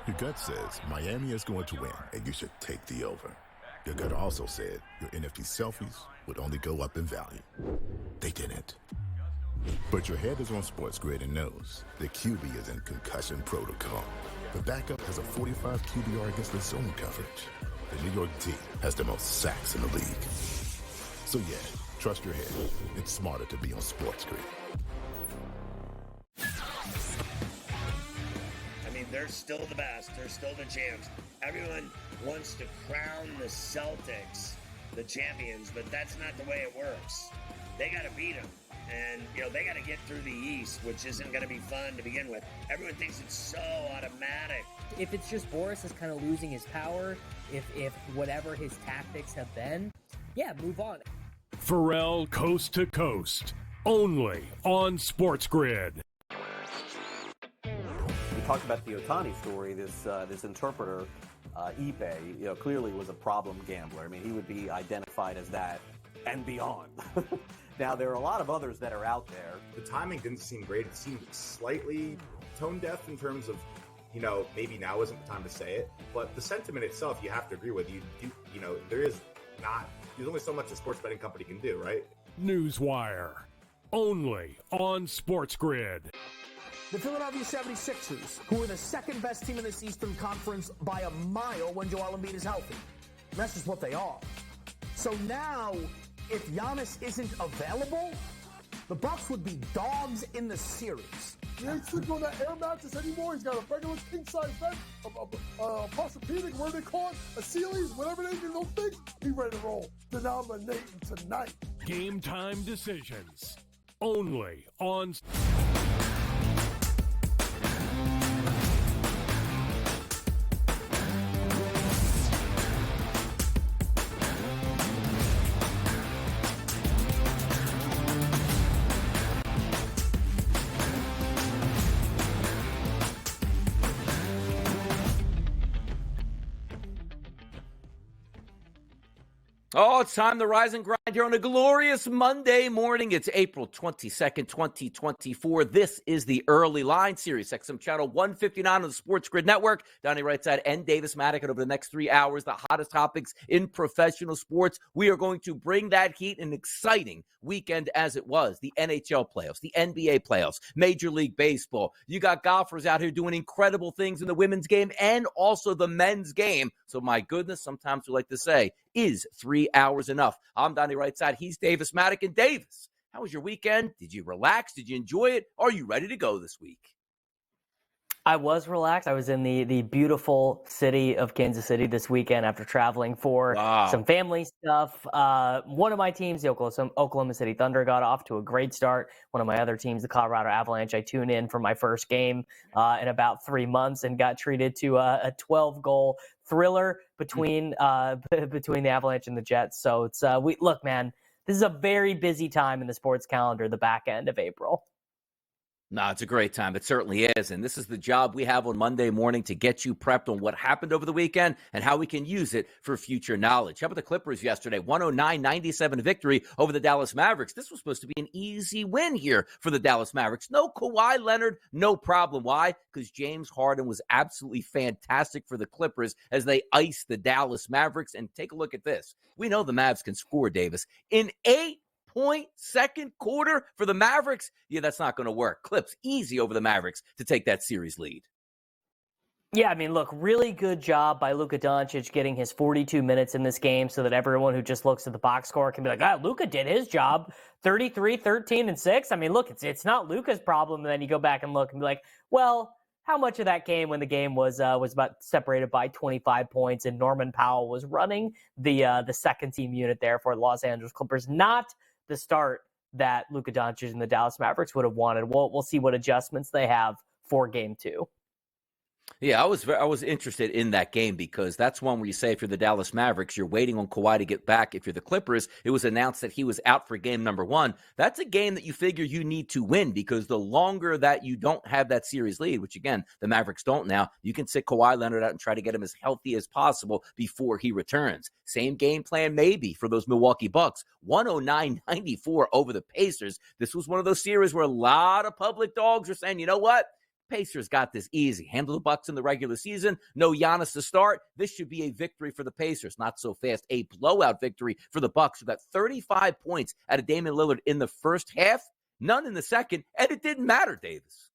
Your gut says Miami is going to win, and you should take the over. Your gut also said your NFT selfies would only go up in value. They didn't. But your head is on SportsGrid and knows the QB is in concussion protocol. The backup has a 45 QBR against the zone coverage. The New York D has the most sacks in the league. So yeah, trust your head. It's smarter to be on SportsGrid. I mean, they're still the best. They're still the champs. Everyone wants to crown the Celtics the champions, but that's not the way it works. They got to beat them. And, they got to get through the East, which isn't going to be fun to begin with. Everyone thinks it's so automatic. If it's just Boris is kind of losing his power, if whatever his tactics have been, yeah, move on. Pharrell Coast to Coast, only on SportsGrid. We talked about the Ohtani story. This interpreter, Ipe, clearly was a problem gambler. I mean, he would be identified as that and beyond. Now, there are a lot of others that are out there. The timing didn't seem great. It seemed slightly tone deaf in terms of, maybe now isn't the time to say it. But the sentiment itself, you have to agree with. There's only so much a sports betting company can do, right? Newswire, only on SportsGrid. The Philadelphia 76ers, who are the second best team in this Eastern Conference by a mile when Joel Embiid is healthy. And that's just what they are. So now, if Giannis isn't available, the Bucks would be dogs in the series. He ain't sleeping on that air mattress anymore. He's got a regular king-size bed, a Posturepedic, whatever they call it, a Sealy's, whatever they do, those things. He ready to roll. Denominating tonight. Game time decisions, only on... Oh, it's time to rise and grind here on a glorious Monday morning. It's April 22nd, 2024. This is the Early Line Series, XM Channel 159 on the SportsGrid Network. Donnie Rightside and Davis Maddock. And over the next 3 hours, the hottest topics in professional sports. We are going to bring that heat, an exciting weekend as it was. The NHL playoffs, the NBA playoffs, Major League Baseball. You got golfers out here doing incredible things in the women's game and also the men's game. So my goodness, sometimes we like to say, is 3 hours enough? I'm Donnie Rightside. He's Davis Maddock. And Davis, how was your weekend? Did you relax? Did you enjoy it? Are you ready to go this week? I was relaxed. I was in the beautiful city of Kansas City this weekend after traveling for some family stuff. One of my teams, the Oklahoma City Thunder, got off to a great start. One of my other teams, the Colorado Avalanche, I tuned in for my first game in about 3 months and got treated to a 12-goal thriller between the Avalanche and the Jets. So it's look, man, this is a very busy time in the sports calendar, the back end of April. No, it's a great time. It certainly is. And this is the job we have on Monday morning to get you prepped on what happened over the weekend and how we can use it for future knowledge. How about the Clippers yesterday? 109-97 victory over the Dallas Mavericks. This was supposed to be an easy win here for the Dallas Mavericks. No Kawhi Leonard, no problem. Why? Because James Harden was absolutely fantastic for the Clippers as they iced the Dallas Mavericks. And take a look at this. We know the Mavs can score, Davis. In 8-point second quarter for the Mavericks? Yeah, that's not going to work. Clips easy over the Mavericks to take that series lead. Yeah, I mean, look, really good job by Luka Doncic getting his 42 minutes in this game so that everyone who just looks at the box score can be like, Luka did his job, 33, 13, and 6. I mean, look, it's not Luka's problem. And then you go back and look and be like, well, how much of that game when the game was about separated by 25 points and Norman Powell was running the second team unit there for the Los Angeles Clippers? Not the start that Luka Doncic and the Dallas Mavericks would have wanted. We'll see what adjustments they have for game 2. Yeah, I was interested in that game because that's one where you say if you're the Dallas Mavericks, you're waiting on Kawhi to get back. If you're the Clippers, it was announced that he was out for game number 1. That's a game that you figure you need to win because the longer that you don't have that series lead, which again, the Mavericks don't now, you can sit Kawhi Leonard out and try to get him as healthy as possible before he returns. Same game plan maybe for those Milwaukee Bucks. 109-94 over the Pacers. This was one of those series where a lot of public dogs are saying, you know what? Pacers got this easy. Handle the Bucks in the regular season. No Giannis to start. This should be a victory for the Pacers. Not so fast. A blowout victory for the Bucks, who got 35 points out of Damian Lillard in the first half, none in the second, and it didn't matter, Davis.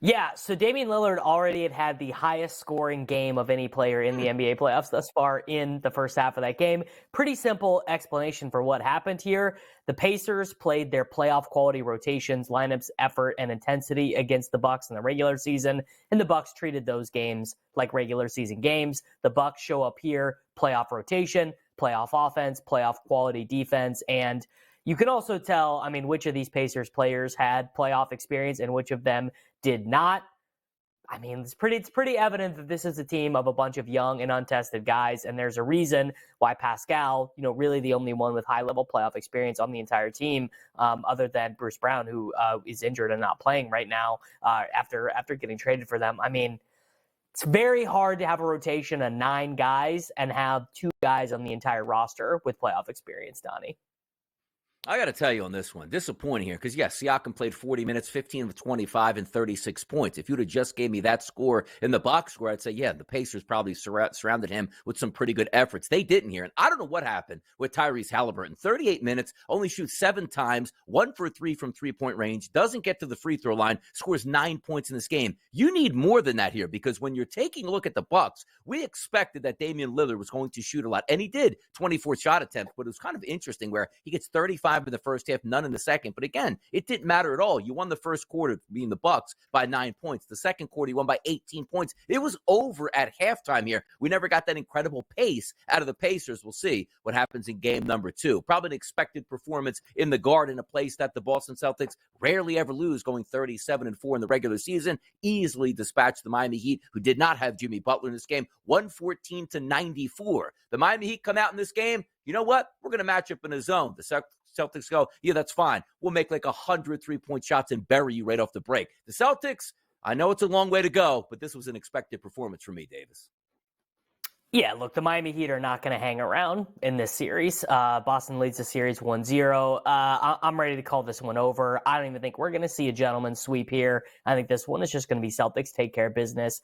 Yeah, so Damian Lillard already had the highest scoring game of any player in the NBA playoffs thus far in the first half of that game. Pretty simple explanation for what happened here. The Pacers played their playoff quality rotations, lineups, effort, and intensity against the Bucks in the regular season, and the Bucks treated those games like regular season games. The Bucks show up here, playoff rotation, playoff offense, playoff quality defense, and you can also tell, I mean, which of these Pacers players had playoff experience and which of them did not. I mean, it's pretty evident that this is a team of a bunch of young and untested guys, and there's a reason why Pascal, really the only one with high-level playoff experience on the entire team, other than Bruce Brown, who is injured and not playing right now after getting traded for them. I mean, it's very hard to have a rotation of 9 guys and have 2 guys on the entire roster with playoff experience, Donnie. I got to tell you on this one, disappointing here, because yes, Siakam played 40 minutes, 15 of 25, and 36 points. If you'd have just gave me that score in the box score, I'd say, yeah, the Pacers probably surrounded him with some pretty good efforts. They didn't here, and I don't know what happened with Tyrese Halliburton. 38 minutes, only shoots 7 times, 1 for 3 from three-point range, doesn't get to the free throw line, scores 9 points in this game. You need more than that here, because when you're taking a look at the Bucks, we expected that Damian Lillard was going to shoot a lot, and he did, 24 shot attempts, but it was kind of interesting where he gets 35 in the first half, none in the second. But again, it didn't matter at all. You won the first quarter, being the Bucks, by 9 points. The second quarter, you won by 18 points. It was over at halftime here. We never got that incredible pace out of the Pacers. We'll see what happens in game number 2. Probably an expected performance in the Garden, a place that the Boston Celtics rarely ever lose, going 37-4 in the regular season. Easily dispatched the Miami Heat, who did not have Jimmy Butler in this game, 114-94. The Miami Heat come out in this game. You know what? We're going to match up in a zone. The Celtics go, yeah, that's fine. We'll make like 100 3-point shots and bury you right off the break. The Celtics, I know it's a long way to go, but this was an expected performance for me, Davis. Yeah, look, the Miami Heat are not going to hang around in this series. Boston leads the series 1-0. I'm ready to call this one over. I don't even think we're going to see a gentleman's sweep here. I think this one is just going to be Celtics take care of business.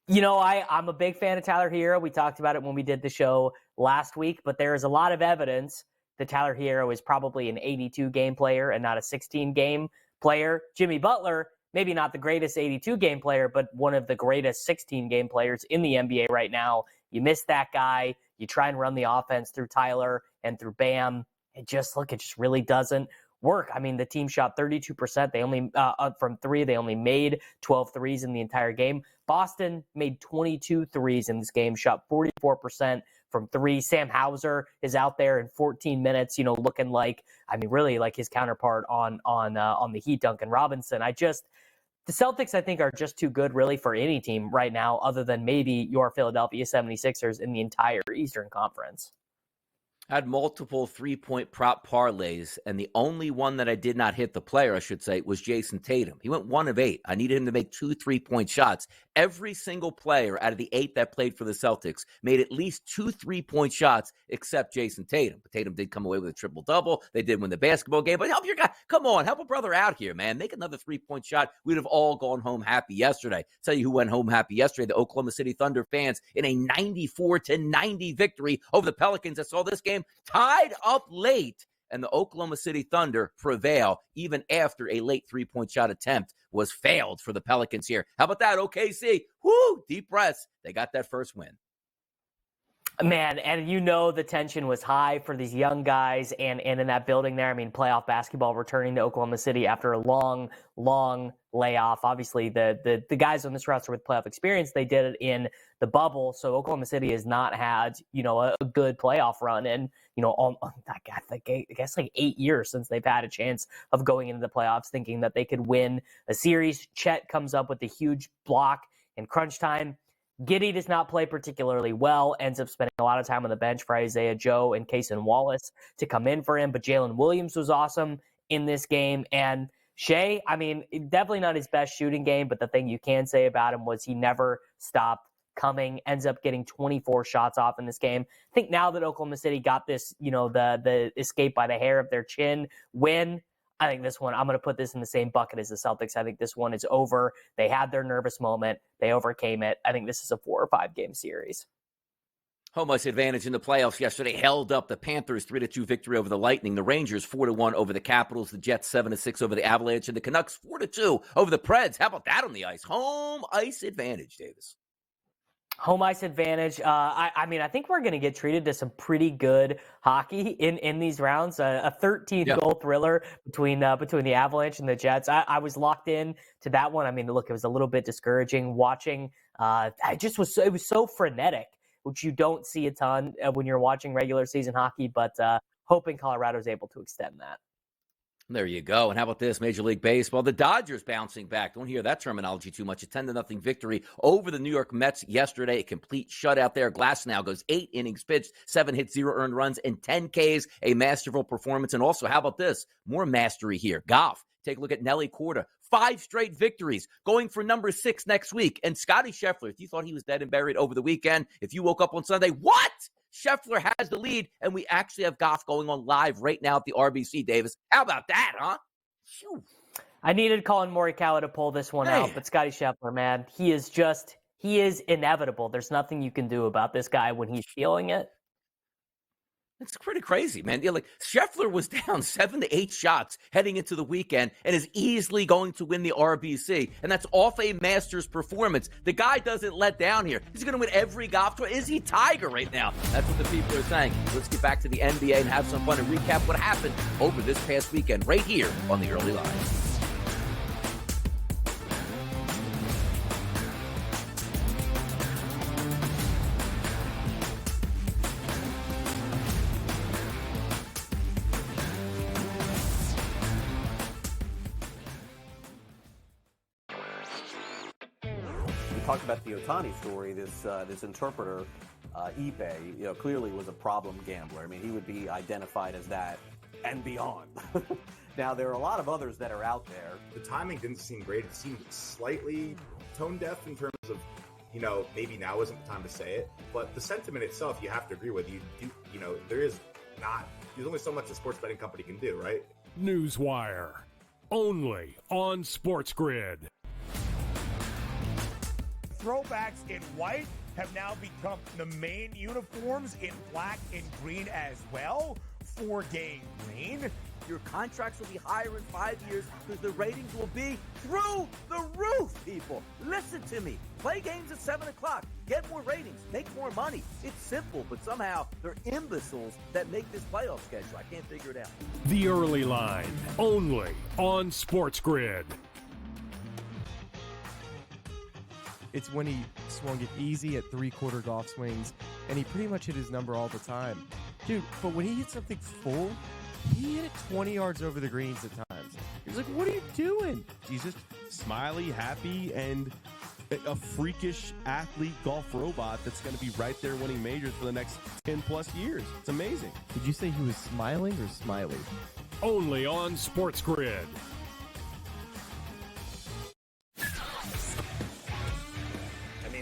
I'm a big fan of Tyler Hero. We talked about it when we did the show last week, but there is a lot of evidence that Tyler Hero is probably an 82-game player and not a 16-game player. Jimmy Butler, maybe not the greatest 82-game player, but one of the greatest 16-game players in the NBA right now. You miss that guy. You try and run the offense through Tyler and through Bam. It just really doesn't work. I mean, the team shot 32%. They only from 3. They only made 12 threes in the entire game. Boston made 22 threes in this game, shot 44% from 3. Sam Hauser is out there in 14 minutes, looking like, really like his counterpart on the Heat, Duncan Robinson. The Celtics, I think, are just too good really for any team right now, other than maybe your Philadelphia 76ers in the entire Eastern Conference. Had multiple 3-point prop parlays, and the only one that I did not hit, the player, I should say, was Jason Tatum. He went 1 of 8. I needed him to make 2 3-point shots. Every single player out of the 8 that played for the Celtics made at least 2 3-point shots except Jason Tatum. But Tatum did come away with a triple-double. They did win the basketball game. But help your guy. Come on, help a brother out here, man. Make another 3-point shot. We'd have all gone home happy yesterday. Tell you who went home happy yesterday, the Oklahoma City Thunder fans, in a 94-90 victory over the Pelicans that saw this game tied up late, and the Oklahoma City Thunder prevail even after a late 3-point shot attempt was failed for the Pelicans here. How about that, OKC? Woo! Deep breaths. They got that first win. Man, and the tension was high for these young guys and in that building there. Playoff basketball returning to Oklahoma City after a long layoff. Obviously, the guys on this roster with playoff experience, they did it in the bubble. So Oklahoma City has not had, a good playoff run in, I guess like 8 years since they've had a chance of going into the playoffs, thinking that they could win a series. Chet comes up with a huge block in crunch time. Giddey does not play particularly well, ends up spending a lot of time on the bench for Isaiah Joe and Kaysen Wallace to come in for him. But Jalen Williams was awesome in this game. And Shea, definitely not his best shooting game, but the thing you can say about him was he never stopped coming, ends up getting 24 shots off in this game. I think now that Oklahoma City got this, the escape by the hair of their chin win, I think this one, I'm going to put this in the same bucket as the Celtics. I think this one is over. They had their nervous moment. They overcame it. I think this is a 4 or 5 game series. Home ice advantage in the playoffs yesterday held up. The Panthers 3-2 victory over the Lightning. The Rangers 4-1 over the Capitals. The Jets 7-6 over the Avalanche. And the Canucks 4-2 over the Preds. How about that on the ice? Home ice advantage, Davis. Home ice advantage. I mean, I think we're going to get treated to some pretty good hockey in these rounds. A 13-goal thriller between the Avalanche and the Jets. I was locked in to that one. I mean, look, it was a little bit discouraging watching. It was so frenetic, which you don't see a ton when you're watching regular season hockey. But hoping Colorado is able to extend that. There you go. And how about this? Major League Baseball. The Dodgers bouncing back. Don't hear that terminology too much. A 10-0 victory over the New York Mets yesterday. A complete shutout there. Glasnow goes 8 innings pitched, 7 hits, 0 earned runs, and 10 Ks. A masterful performance. And also, how about this? More mastery here. Golf. Take a look at Nelly Korda. 5 straight victories, going for number 6 next week. And Scotty Scheffler, if you thought he was dead and buried over the weekend, if you woke up on Sunday, what? Scheffler has the lead, and we actually have golf going on live right now at the RBC, Davis. How about that, huh? Phew. I needed Colin Morikawa to pull this one out, but Scotty Scheffler, man, he is inevitable. There's nothing you can do about this guy when he's feeling it. It's pretty crazy, man. Yeah, like Scheffler was down 7 to 8 shots heading into the weekend and is easily going to win the RBC. And that's off a Masters performance. The guy doesn't let down here. He's going to win every golf tour. Is he Tiger right now? That's what the people are saying. Let's get back to the NBA and have some fun and recap what happened over this past weekend right here on the Early Line. Talked about the Otani story. This interpreter, Ipe, clearly was a problem gambler. I mean, he would be identified as that and beyond. Now, there are a lot of others that are out there. The timing didn't seem great. It seemed slightly tone deaf in terms of, maybe now isn't the time to say it, but the sentiment itself, you have to agree with. There's only so much a sports betting company can do, right? Newswire, only on SportsGrid. Throwbacks in white have now become the main uniforms in black and green as well. 4-game green. Your contracts will be higher in 5 years because the ratings will be through the roof, people. Listen to me. Play games at 7 o'clock. Get more ratings. Make more money. It's simple, but somehow they're imbeciles that make this playoff schedule. I can't figure it out. The Early Line, only on SportsGrid. It's when he swung it easy at 3/4 golf swings, and he pretty much hit his number all the time. Dude, but when he hit something full, he hit it 20 yards over the greens at times. He was like, what are you doing? He's just smiley, happy, and a freakish athlete golf robot that's going to be right there winning majors for the next 10-plus years. It's amazing. Did you say he was smiling or smiley? Only on SportsGrid.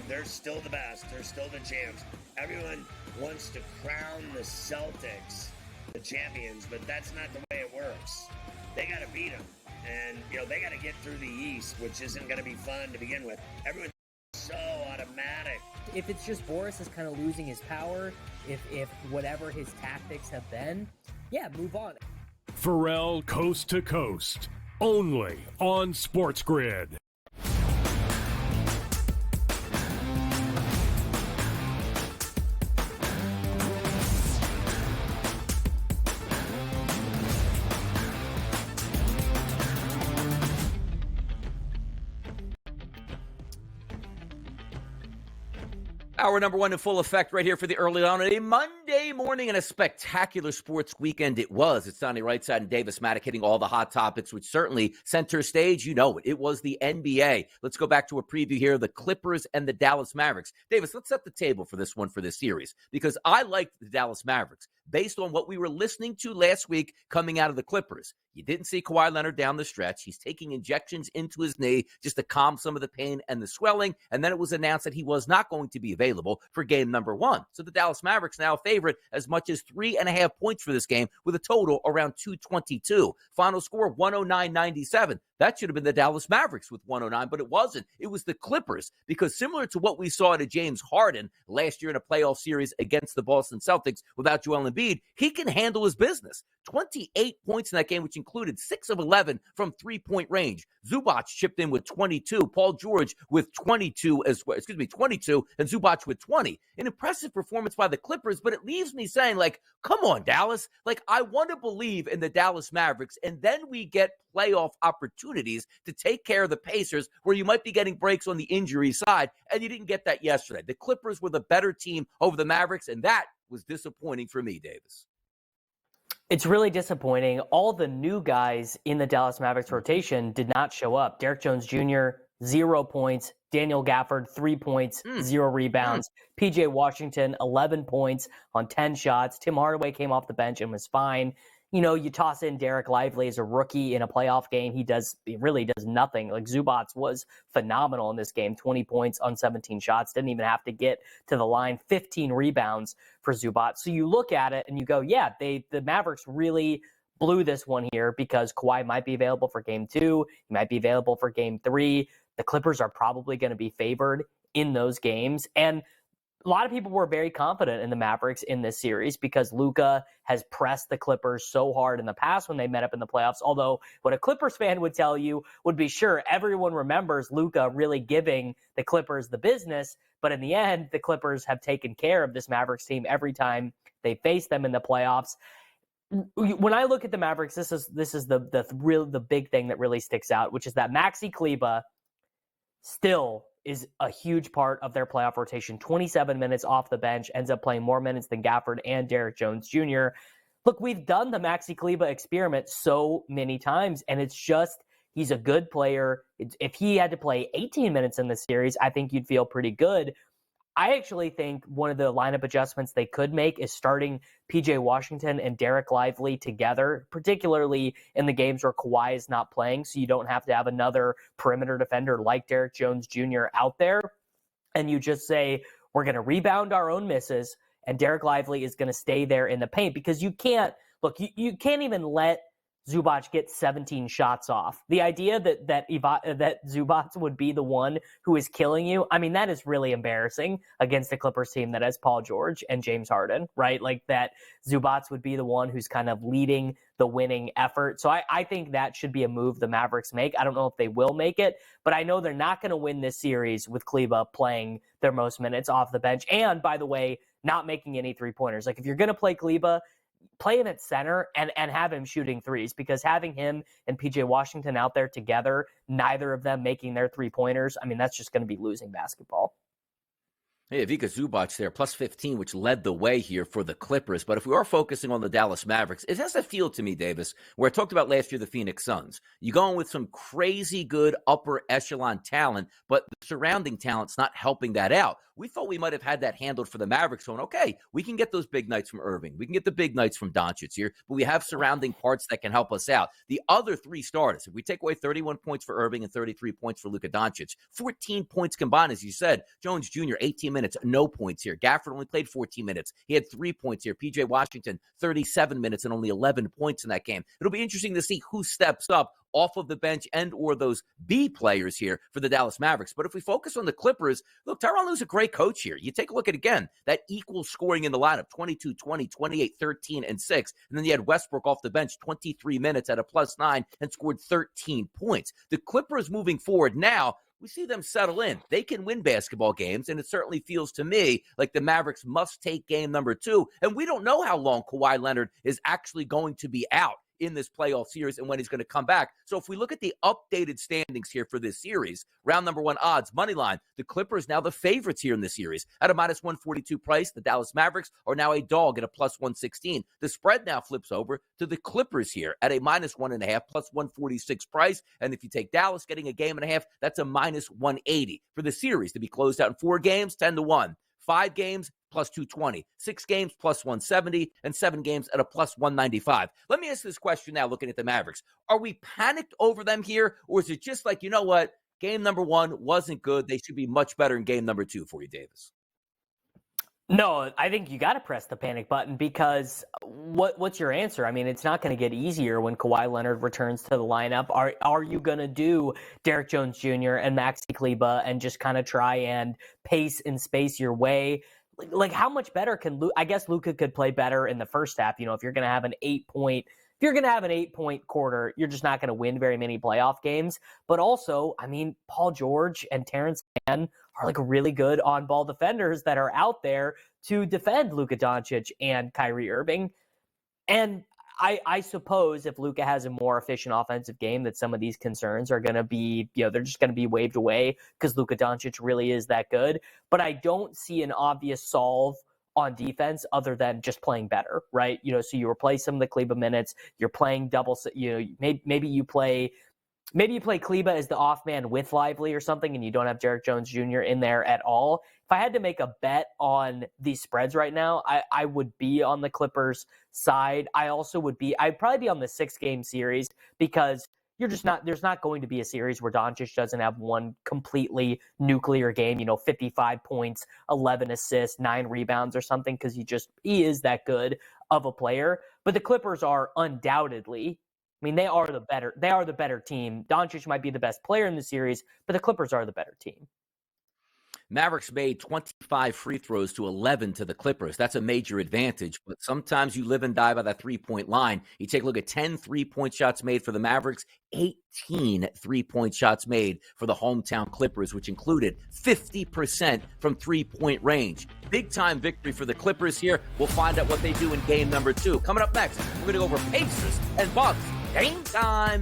They're still the best. They're still the champs. Everyone wants to crown the Celtics the champions, but that's not the way it works. They got to beat them. And, they got to get through the East, which isn't going to be fun to begin with. Everyone's so automatic. If it's just Boris is kind of losing his power, if whatever his tactics have been, move on. Pharrell Coast to Coast, only on SportsGrid. Hour number 1 in full effect right here for the Early Line on a Monday morning and a spectacular sports weekend it was. It's Donnie Rightside and Davis Maddock hitting all the hot topics, which certainly center stage. You know it. It was the NBA. Let's go back to a preview here of the Clippers and the Dallas Mavericks. Davis, let's set the table for this one for this series because I liked the Dallas Mavericks. based on what we were listening to last week coming out of the Clippers. You didn't see Kawhi Leonard down the stretch. He's taking injections into his knee just to calm some of the pain and the swelling. And then it was announced that he was not going to be available for game number 1. So the Dallas Mavericks now favorite as much as 3.5 points for this game with a total around 222. Final score 109-97. That should have been the Dallas Mavericks with 109, but it wasn't. It was the Clippers, because similar to what we saw to James Harden last year in a playoff series against the Boston Celtics without Joel Embiid, he can handle his business. 28 points in that game, which included 6 of 11 from three-point range. Zubac chipped in with 22. Paul George with 22 as well. 22, and Zubac with 20. An impressive performance by the Clippers, but it leaves me saying, like, come on, Dallas. Like, I want to believe in the Dallas Mavericks, and then we get playoff opportunities to take care of the Pacers, where you might be getting breaks on the injury side, and you didn't get that yesterday. The Clippers were the better team over the Mavericks, and that was disappointing for me, Davis. It's really disappointing. All the new guys in the Dallas Mavericks rotation did not show up. Derek Jones Jr., 0 points. Daniel Gafford, 3 points, 0 rebounds. PJ Washington, 11 points on 10 shots. Tim Hardaway came off the bench and was fine. You know, you toss in Derek Lively as a rookie in a playoff game. He really does nothing. Like, Zubac was phenomenal in this game. 20 points on 17 shots. Didn't even have to get to the line. 15 rebounds for Zubac. So you look at it and you go, yeah, the Mavericks really blew this one here, because Kawhi might be available for game 2. He might be available for game 3. The Clippers are probably going to be favored in those games. And a lot of people were very confident in the Mavericks in this series, because Luka has pressed the Clippers so hard in the past when they met up in the playoffs. Although what a Clippers fan would tell you would be, sure, everyone remembers Luka really giving the Clippers the business. But in the end, the Clippers have taken care of this Mavericks team every time they face them in the playoffs. When I look at the Mavericks, this is the big thing that really sticks out, which is that Maxi Kleber still is a huge part of their playoff rotation. 27 minutes off the bench, ends up playing more minutes than Gafford and Derek Jones Jr. Look, we've done the Maxi Kleber experiment so many times, and it's just, he's a good player. If he had to play 18 minutes in this series, I think you'd feel pretty good. I actually think one of the lineup adjustments they could make is starting PJ Washington and Derek Lively together, particularly in the games where Kawhi is not playing, so you don't have to have another perimeter defender like Derek Jones Jr. out there. And you just say, we're going to rebound our own misses, and Derek Lively is going to stay there in the paint, because you can't even let Zubac get 17 shots off. The idea that Zubac would be the one who is killing you, I mean, that is really embarrassing against a Clippers team that has Paul George and James Harden, right? Like, that Zubac would be the one who's kind of leading the winning effort. So I think that should be a move the Mavericks make. I don't know if they will make it, but I know they're not going to win this series with Kleber playing their most minutes off the bench. And, by the way, not making any three-pointers. Like, if you're going to play Kleber, play him at center and have him shooting threes, because having him and PJ Washington out there together, neither of them making their three-pointers, I mean, that's just going to be losing basketball. Hey, Ivica Zubac there, plus 15, which led the way here for the Clippers. But if we are focusing on the Dallas Mavericks, it has a feel to me, Davis, where I talked about last year the Phoenix Suns. You go in with some crazy good upper echelon talent, but the surrounding talent's not helping that out. We thought we might have had that handled for the Mavericks, going, okay, we can get those big nights from Irving. We can get the big nights from Doncic here, but we have surrounding parts that can help us out. The other three starters, if we take away 31 points for Irving and 33 points for Luka Doncic, 14 points combined, as you said. Jones Jr., 18 minutes, no points here. Gafford only played 14 minutes. He had 3 points here. PJ Washington, 37 minutes and only 11 points in that game. It'll be interesting to see who steps up off of the bench and or those B players here for the Dallas Mavericks. But if we focus on the Clippers, look, Tyronn Lue's a great coach here. You take a look at, again, that equal scoring in the lineup, 22, 20, 28, 13, and 6. And then you had Westbrook off the bench, 23 minutes at a +9 and scored 13 points. The Clippers moving forward now, we see them settle in. They can win basketball games, and it certainly feels to me like the Mavericks must take game number 2. And we don't know how long Kawhi Leonard is actually going to be out in this playoff series and when he's going to come back. So if we look at the updated standings here for this series, round number 1 odds, money line, the Clippers now the favorites here in this series at a -142 price. The Dallas Mavericks are now a dog at a +116. The spread now flips over to the Clippers here at a -1.5, +146 price. And if you take Dallas getting a game and a half, that's a -180 for the series to be closed out in 4 games, 10-1. 5 games plus 220, 6 games plus 170, and 7 games at a plus 195. Let me ask this question now, looking at the Mavericks. Are we panicked over them here, or is it just like, you know what, game number 1 wasn't good, they should be much better in game number 2 for you, Davis? No, I think you got to press the panic button because what's your answer? I mean, it's not going to get easier when Kawhi Leonard returns to the lineup. Are you going to do Derek Jones Jr. and Maxi Kleber and just kind of try and pace and space your way? Like how much better can I guess Luka could play better in the first half. You know, if you're going to have an 8-point quarter, you're just not going to win very many playoff games. But also, I mean, Paul George and Terrence Mann are like really good on-ball defenders that are out there to defend Luka Doncic and Kyrie Irving. And I suppose if Luka has a more efficient offensive game, that some of these concerns are going to be, they're just going to be waved away because Luka Doncic really is that good. But I don't see an obvious solve on defense other than just playing better, right? So you replace some of the Kleber minutes, you're playing double, maybe you play Kleber as the off man with Lively or something, and you don't have Derek Jones Jr. in there at all. If I had to make a bet on these spreads right now, I would be on the Clippers side. I'd probably be on the 6-game series because there's not going to be a series where Doncic doesn't have one completely nuclear game, 55 points, 11 assists, 9 rebounds or something, because he is that good of a player. But the Clippers are undoubtedly, they are the better team. Doncic might be the best player in the series, but the Clippers are the better team. Mavericks made 25 free throws to 11 to the Clippers. That's a major advantage, but sometimes you live and die by that three-point line. You take a look at 10 three-point shots made for the Mavericks, 18 three-point shots made for the hometown Clippers, which included 50% from three-point range. Big-time victory for the Clippers here. We'll find out what they do in game number 2. Coming up next, we're going to go over Pacers and Bucks. Game time!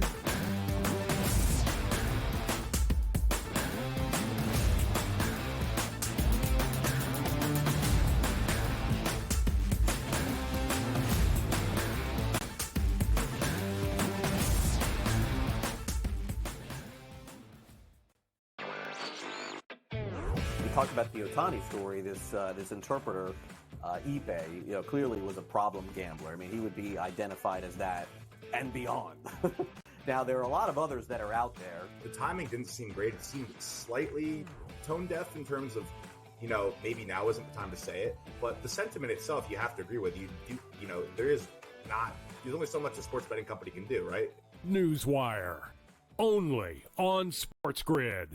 Talked about the Otani story. This interpreter, Ipe, clearly was a problem gambler. He would be identified as that and beyond. Now, there are a lot of others that are out there. The timing didn't seem great. It seemed slightly tone deaf in terms of, maybe now isn't the time to say it, but the sentiment itself, you have to agree with. There's only so much a sports betting company can do, right? Newswire, only on SportsGrid.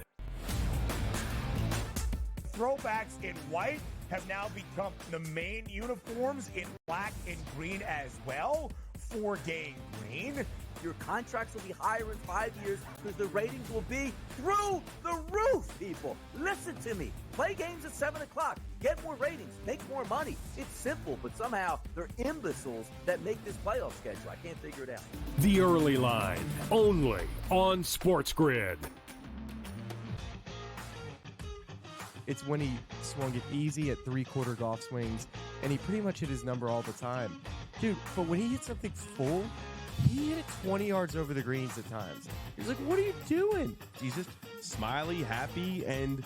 Throwbacks in white have now become the main uniforms in black and green as well for Game Green. Your contracts will be higher in 5 years because the ratings will be through the roof, people. Listen to me. Play games at 7 o'clock. Get more ratings. Make more money. It's simple, but somehow they're imbeciles that make this playoff schedule. I can't figure it out. The Early Line, only on SportsGrid. It's when he swung it easy at three-quarter golf swings, and he pretty much hit his number all the time. Dude, but when he hit something full, he hit it 20 yards over the greens at times. He's like, what are you doing? He's just smiley, happy, and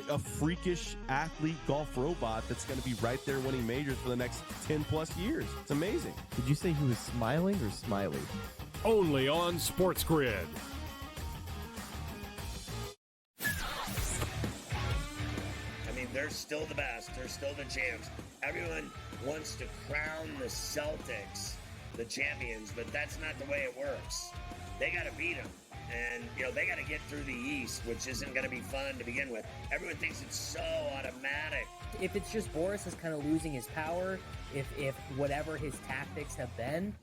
a freakish athlete golf robot that's going to be right there winning majors for the next 10-plus years. It's amazing. Did you say he was smiling or smiley? Only on SportsGrid. They're still the best. They're still the champs. Everyone wants to crown the Celtics the champions, but that's not the way it works. They got to beat them. And, they got to get through the East, which isn't going to be fun to begin with. Everyone thinks it's so automatic. If it's just Boris is kind of losing his power, if whatever his tactics have been,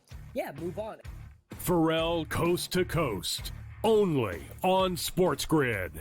move on. Pharrell Coast to Coast, only on SportsGrid.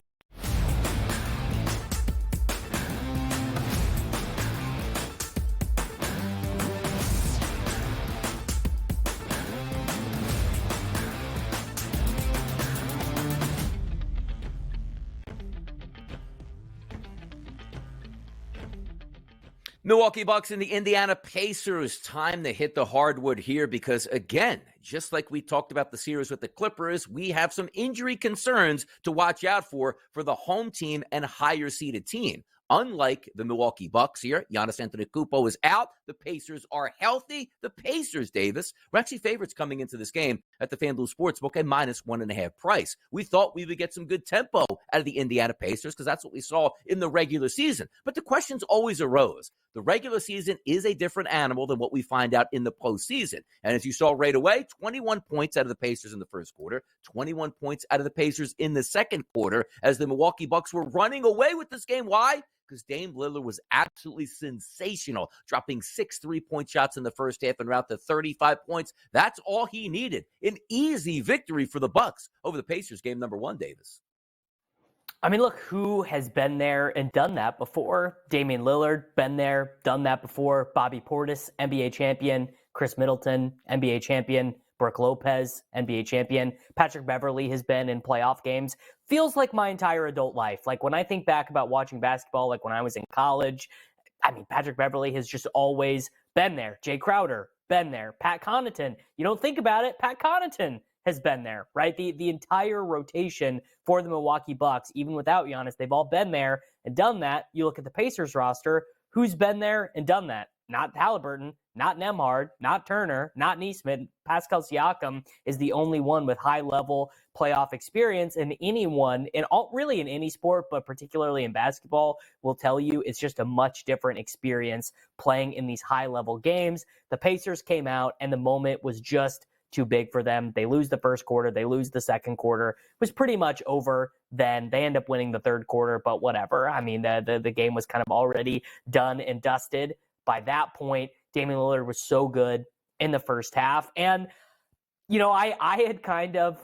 Milwaukee Bucks and the Indiana Pacers. Time to hit the hardwood here because, again, just like we talked about the series with the Clippers, we have some injury concerns to watch out for the home team and higher-seeded team. unlike the Milwaukee Bucks here, Giannis Antetokounmpo is out. The Pacers are healthy. The Pacers, Davis, were actually favorites coming into this game at the FanDuel Sportsbook at -1.5 price. We thought we would get some good tempo out of the Indiana Pacers because that's what we saw in the regular season. But the questions always arose. The regular season is a different animal than what we find out in the postseason. And as you saw right away, 21 points out of the Pacers in the first quarter, 21 points out of the Pacers in the second quarter as the Milwaukee Bucks were running away with this game. Why? Because Dame Lillard was absolutely sensational, dropping 6 3-point shots in the first half and route to 35 points. That's all he needed. An easy victory for the Bucks over the Pacers, game number 1, Davis. I mean, look, who has been there and done that before? Damian Lillard, been there, done that before. Bobby Portis, NBA champion. Chris Middleton, NBA champion. Brook Lopez, NBA champion. Patrick Beverley has been in playoff games. Feels like my entire adult life. Like when I think back about watching basketball, like when I was in college, I mean, Patrick Beverley has just always been there. Jay Crowder, been there. Pat Connaughton, you don't think about it, Pat Connaughton has been there, right? The entire rotation for the Milwaukee Bucks, even without Giannis, they've all been there and done that. You look at the Pacers roster, who's been there and done that? Not Halliburton, not Nembhard, not Turner, not Neesmith. Pascal Siakam is the only one with high-level playoff experience, and anyone, really in any sport, but particularly in basketball, will tell you it's just a much different experience playing in these high-level games. The Pacers came out, and the moment was just too big for them. They lose the first quarter. They lose the second quarter. It was pretty much over then. They end up winning the third quarter, but whatever. I mean, the game was kind of already done and dusted. By that point, Damian Lillard was so good in the first half. And, you know, I'd kind of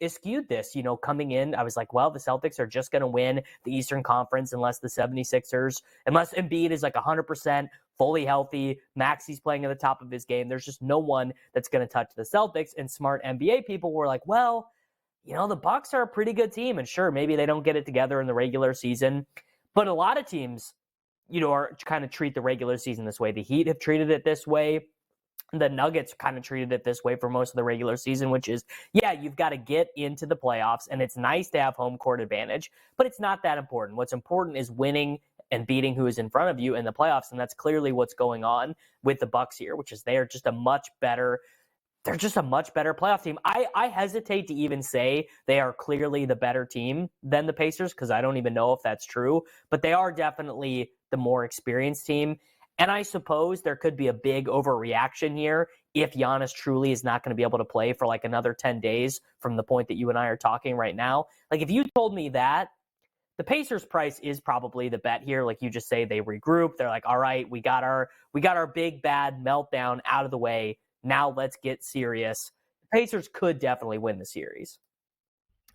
eschewed this, you know, coming in. I was like, well, the Celtics are just going to win the Eastern Conference unless Embiid is like 100% fully healthy. Maxi's playing at the top of his game. There's just no one that's going to touch the Celtics. And smart NBA people were like, well, you know, the Bucks are a pretty good team. And sure, maybe they don't get it together in the regular season. But a lot of teams, you know, are kind of treat the regular season this way. The Heat have treated it this way. The Nuggets kind of treated it this way for most of the regular season, which is, yeah, you've got to get into the playoffs, and it's nice to have home court advantage, but it's not that important. What's important is winning and beating who is in front of you in the playoffs, and that's clearly what's going on with the Bucks here, which is they're just a much better playoff team. I hesitate to even say they are clearly the better team than the Pacers because I don't even know if that's true, but they are definitely the more experienced team. And I suppose there could be a big overreaction here if Giannis truly is not going to be able to play for like another 10 days from the point that you and I are talking right now. Like if you told me that, the Pacers price is probably the bet here. Like you just say they regroup. They're like, all right, we got our big bad meltdown out of the way. Now let's get serious. The Pacers could definitely win the series.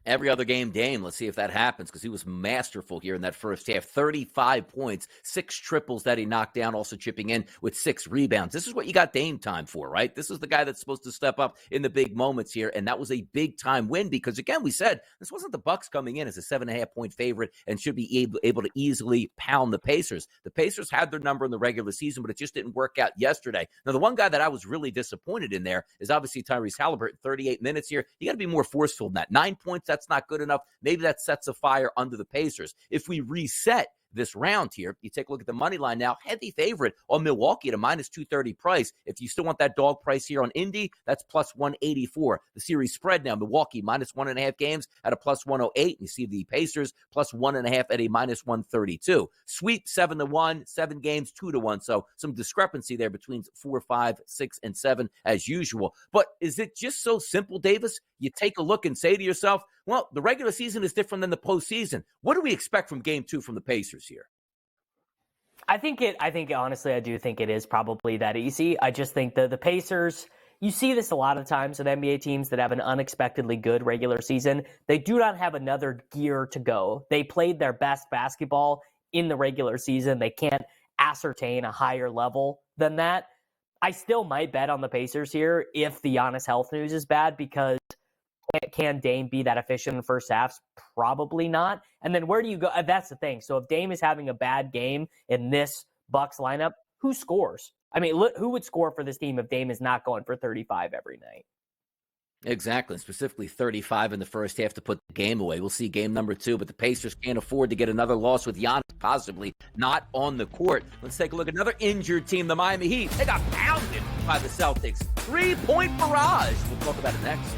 Every other game, Dame, let's see if that happens because he was masterful here in that first half. 35 points, 6 triples that he knocked down, also chipping in with 6 rebounds. This is what you got Dame time for, right? This is the guy that's supposed to step up in the big moments here, and that was a big-time win because, again, we said this wasn't the Bucks coming in as a 7.5-point favorite and should be able to easily pound the Pacers. The Pacers had their number in the regular season, but it just didn't work out yesterday. Now, the one guy that I was really disappointed in there is obviously Tyrese Halliburton, 38 minutes here. You got to be more forceful than that. 9 points, that's not good enough. Maybe that sets a fire under the Pacers. If we reset this round here, you take a look at the money line now, heavy favorite on Milwaukee at a -230 price. If you still want that dog price here on Indy, that's +184. The series spread now, Milwaukee -1.5 games at a +108. You see the Pacers +1.5 at a -132. Sweep 7-1, 7 games 2-1. So some discrepancy there between 4, 5, 6, and 7 as usual. But is it just so simple, Davis? You take a look and say to yourself, well, the regular season is different than the postseason. What do we expect from game 2 from the Pacers here? Honestly, I do think it is probably that easy. I just think the Pacers, you see this a lot of times with NBA teams that have an unexpectedly good regular season. They do not have another gear to go. They played their best basketball in the regular season. They can't ascertain a higher level than that. I still might bet on the Pacers here if the Giannis health news is bad because can Dame be that efficient in the first half? Probably not. And then where do you go? That's the thing. So if Dame is having a bad game in this Bucks lineup, who scores? I mean, who would score for this team if Dame is not going for 35 every night? Exactly, specifically 35 in the first half to put the game away. We'll see game number 2, but the Pacers can't afford to get another loss with Giannis possibly not on the court. Let's take a look at another injured team, the Miami Heat. They got pounded by the Celtics. 3-point barrage. We'll talk about it next.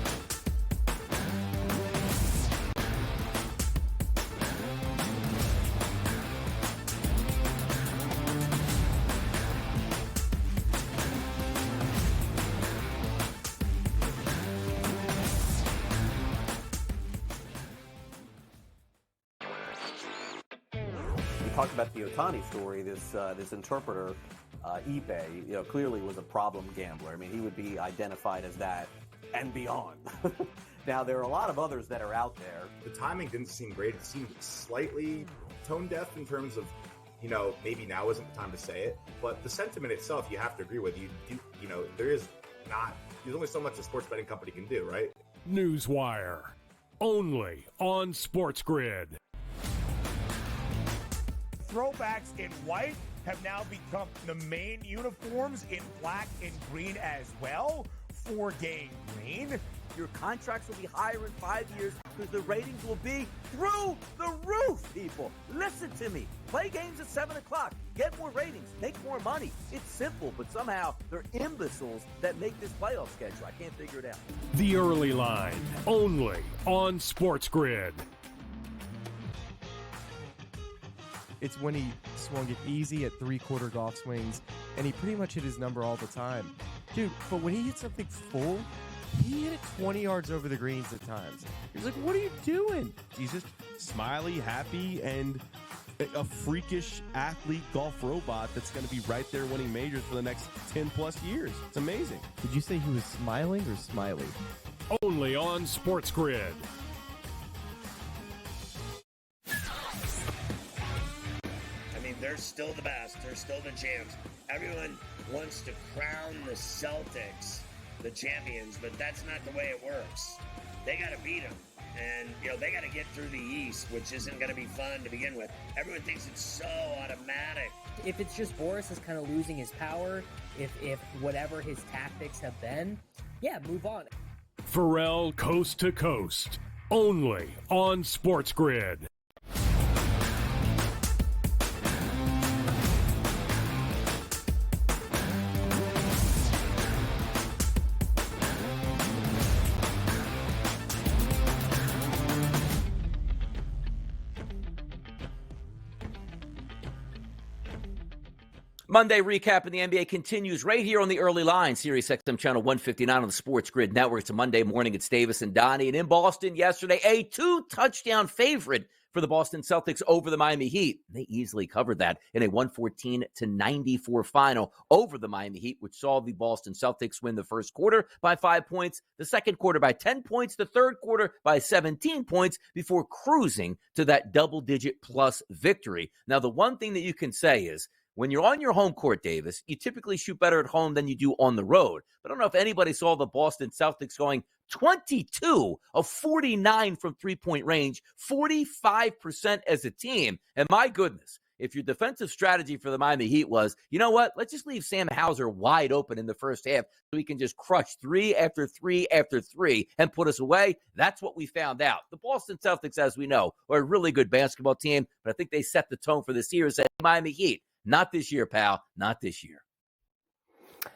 Talked about the Otani story. This interpreter, Ipe, clearly was a problem gambler. I mean, he would be identified as that and beyond. Now, there are a lot of others that are out there. The timing didn't seem great. It seemed slightly tone deaf in terms of, maybe now isn't the time to say it, but the sentiment itself, you have to agree with. There's only so much a sports betting company can do, right? Newswire, only on SportsGrid. Throwbacks in white have now become the main uniforms in black and green as well for Game Green. Your contracts will be higher in 5 years because the ratings will be through the roof, people. Listen to me. Play games at 7 o'clock. Get more ratings. Make more money. It's simple, but somehow they're imbeciles that make this playoff schedule. I can't figure it out. The Early Line, only on SportsGrid. It's when he swung it easy at three-quarter golf swings, and he pretty much hit his number all the time. Dude, but when he hit something full, he hit it 20 yards over the greens at times. He was like, what are you doing? He's just smiley, happy, and a freakish athlete golf robot that's going to be right there winning majors for the next 10-plus years. It's amazing. Did you say he was smiling or smiley? Only on SportsGrid. They're still the best. They're still the champs. Everyone wants to crown the Celtics the champions, but that's not the way it works. They got to beat them. And, they got to get through the East, which isn't going to be fun to begin with. Everyone thinks it's so automatic. If it's just Boris is kind of losing his power, if whatever his tactics have been, move on. Pharrell Coast to Coast, only on SportsGrid. Monday recap in the NBA continues right here on the Early Line, Sirius XM channel 159 on the Sports Grid Network. It's a Monday morning. It's Davis and Donnie. And in Boston yesterday, a 2-touchdown favorite for the Boston Celtics over the Miami Heat. They easily covered that in a 114-94 final over the Miami Heat, which saw the Boston Celtics win the first quarter by 5 points, the second quarter by 10 points, the third quarter by 17 points before cruising to that double-digit plus victory. Now, the one thing that you can say is, when you're on your home court, Davis, you typically shoot better at home than you do on the road. But I don't know if anybody saw the Boston Celtics going 22 of 49 from three-point range, 45% as a team. And my goodness, if your defensive strategy for the Miami Heat was, you know what, let's just leave Sam Hauser wide open in the first half so he can just crush 3 after 3 after 3 and put us away, that's what we found out. The Boston Celtics, as we know, are a really good basketball team, but I think they set the tone for this year and said, Miami Heat, not this year, pal. Not this year.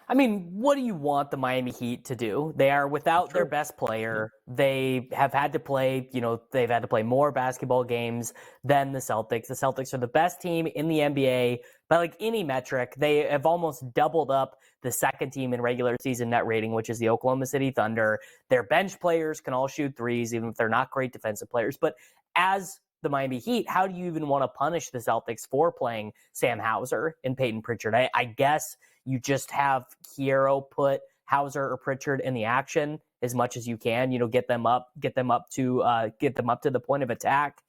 I mean, what do you want the Miami Heat to do? They are without their best player. They have had to play, they've had to play more basketball games than the Celtics. The Celtics are the best team in the NBA by like any metric. They have almost doubled up the second team in regular season net rating, which is the Oklahoma City Thunder. Their bench players can all shoot threes, even if they're not great defensive players. But as the Miami Heat, how do you even want to punish the Celtics for playing Sam Hauser and Peyton Pritchard? I guess you just have Hierro put Hauser or Pritchard in the action as much as you can, get them up to the point of attack.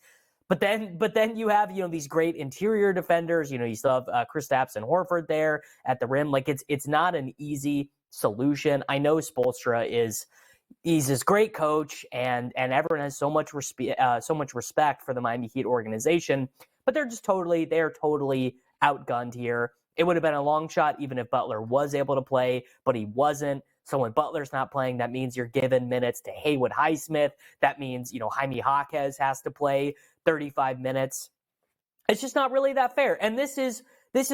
But then you have, these great interior defenders, you still have Kristaps and Horford there at the rim. Like it's not an easy solution. I know Spoelstra he's this great coach, and everyone has so much respect for the Miami Heat organization, but they're totally outgunned here. It would have been a long shot even if Butler was able to play, but he wasn't. So when Butler's not playing, that means you're giving minutes to Haywood Highsmith. That means, Jaime Jaquez has to play 35 minutes. It's just not really that fair. And this is